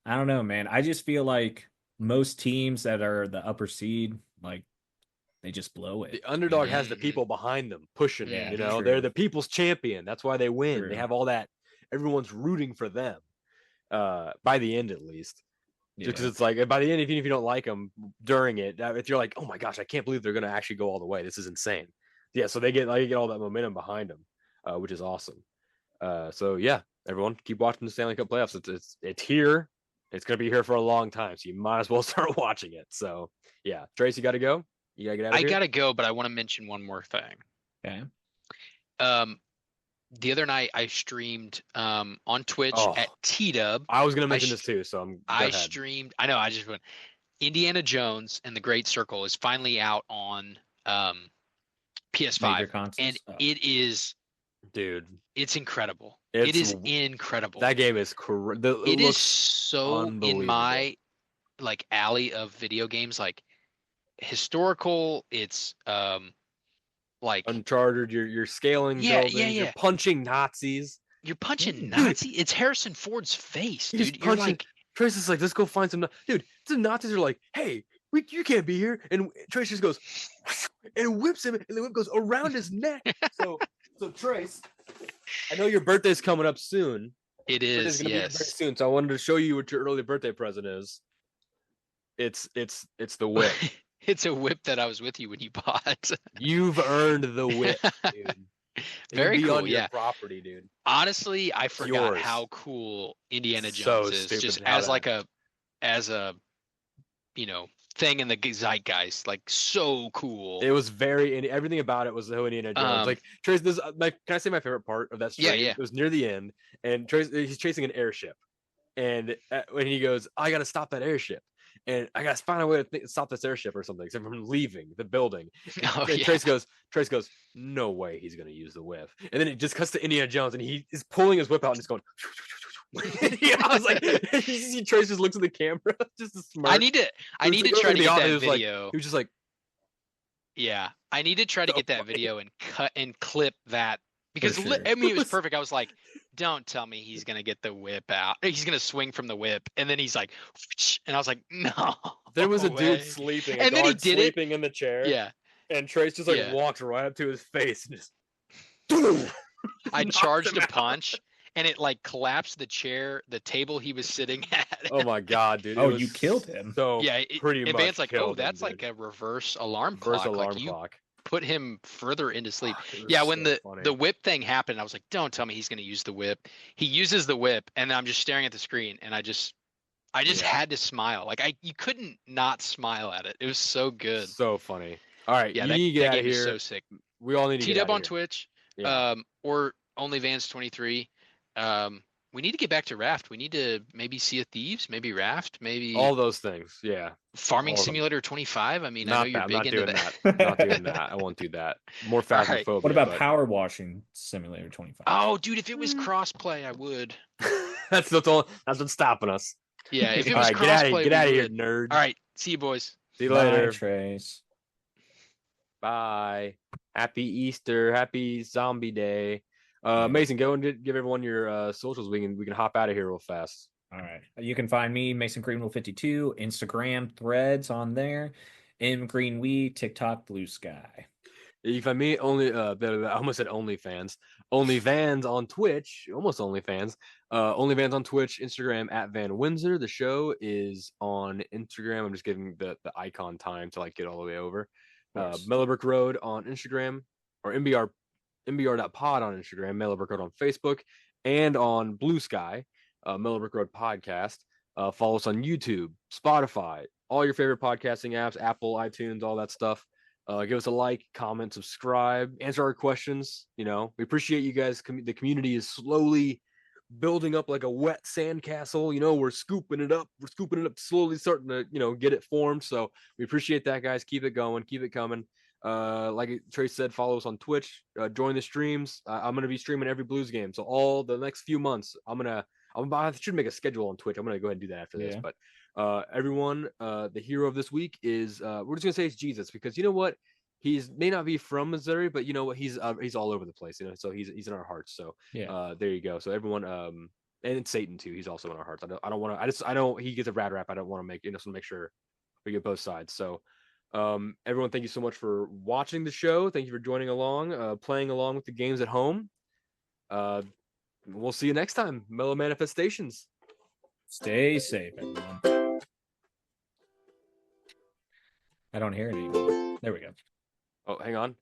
I don't know, man. I just feel like most teams that are the upper seed, like, they just blow it. The underdog has the people behind them pushing. You know, they're the people's champion. That's why they win. True. They have all that. Everyone's rooting for them. By the end, at least. Because it's like by the end, even if you don't like them during it, if you're like, oh my gosh, I can't believe they're going to actually go all the way. This is insane. Yeah, so they get all that momentum behind them, which is awesome. So yeah, everyone keep watching the Stanley Cup playoffs. It's here. It's going to be here for a long time, so you might as well start watching it. So yeah, Trace, you got to go. You got to get out of here. I got to go, but I want to mention one more thing. Okay. The other night I streamed on Twitch at TDub. I was going to mention this too, so I streamed. I know. I just went. Indiana Jones and the Great Circle is finally out on PS5, and it is, dude. It's incredible. It is incredible. That game is it is so in my like alley of video games, like historical. It's like Uncharted, you're scaling buildings, you're punching Nazis. You're punching Nazis. It's Harrison Ford's face, dude. You're like, Trace is like, let's go find some. Dude, the Nazis are like, hey, you can't be here. And Trace just goes and whips him, and the whip goes around his neck. So Trace, I know your birthday's coming up soon. It is, yes. Be very soon. So I wanted to show you what your early birthday present is. It's the whip. It's a whip that I was with you when you bought. You've earned the whip, dude. Very cool, on your property, dude. Honestly, I forgot how cool Indiana Jones is. Just as a thing in the zeitgeist, like so cool. It was everything about it was so Indiana Jones. Like Trace, can I say my favorite part of that stream? Yeah. It was near the end, and Trace, he's chasing an airship, and when he goes, I gotta stop that airship. And I gotta find a way to stop this airship or something, except from leaving the building. And Trace goes, no way he's gonna use the whip. And then it just cuts to Indiana Jones, and he is pulling his whip out and just going. I was like, you see Trace just looks at the camera, just a smirk. I need to try to get that video. He was just like, yeah, I need to try to get that video and cut and clip that because it was perfect. I was like, don't tell me he's gonna get the whip out. He's gonna swing from the whip, and then he's like, and I was like, no. There was a dude sleeping, and then he did sleeping in the chair. Yeah, and Trace just walked right up to his face and just. I charged a punch, and it like collapsed the chair, the table he was sitting at. Oh my god, dude! Oh, you killed him. So pretty much. Advance like, that's like a reverse alarm clock. Clock. Put him further into sleep. Yeah, when the whip thing happened, I was like, don't tell me he's going to use the whip. He uses the whip, and I'm just staring at the screen, and I just I just had to smile. Like you couldn't not smile at it. It was so good. So funny. All right, Yeah, you need to get out of game here. is so sick. We all need to get out TDub of on here. Twitch, Yeah. or OnlyVans23. We need to get back to Raft. We need to maybe Sea of Thieves, maybe Raft, maybe all those things. Yeah. Farming Simulator 25. I mean, I know Not you're that. I'm big not into doing that. that. Not doing that. I won't do that. More phasmophobia. What about but... Power Washing Simulator 25? Oh, dude, if it was crossplay, I would. That's what's stopping us. Yeah, if it All was right, crossplay, get out of here, nerd. All right, see you boys. See you Bye, later. Trace. Bye. Happy Easter. Happy Zombie Day. Mason, go and give everyone your socials. We can hop out of here real fast. All right. You can find me, Mason Greenwell 52, Instagram, Threads on there, M Green Wee, TikTok, Blue Sky. You can find me I almost said OnlyFans. OnlyVans on Twitch, almost OnlyFans. OnlyVans on Twitch, Instagram at Van Windsor. The show is on Instagram. I'm just giving the icon time to like get all the way over. Mellow Brick Road on Instagram, or mbr.pod on Instagram, Mellow Brick Road on Facebook, and on Blue Sky, Mellow Brick Road Podcast. Follow us on YouTube, Spotify, all your favorite podcasting apps, Apple, iTunes, all that stuff. Give us a like, comment, subscribe, answer our questions. We appreciate you guys. The community is slowly building up like a wet sandcastle. We're scooping it up. We're scooping it up, slowly starting to, get it formed. So we appreciate that, guys. Keep it going. Keep it coming. Like Trace said, follow us on Twitch. Join the streams. I'm going to be streaming every Blues game. So all the next few months, I should make a schedule on Twitch. I'm going to go ahead and do that after this. But everyone, the hero of this week is, we're just going to say it's Jesus, because you know what? May not be from Missouri, but you know what? He's all over the place, so he's in our hearts. So there you go. So everyone, and it's Satan too. He's also in our hearts. I don't want to. I don't. He gets a bad rap. I don't want to make so make sure we get both sides. So everyone, thank you so much for watching the show. Thank you for joining along, playing along with the games at home. We'll see you next time. Mellow Manifestations. Stay safe, everyone. I don't hear it anymore. There we go. Oh, hang on.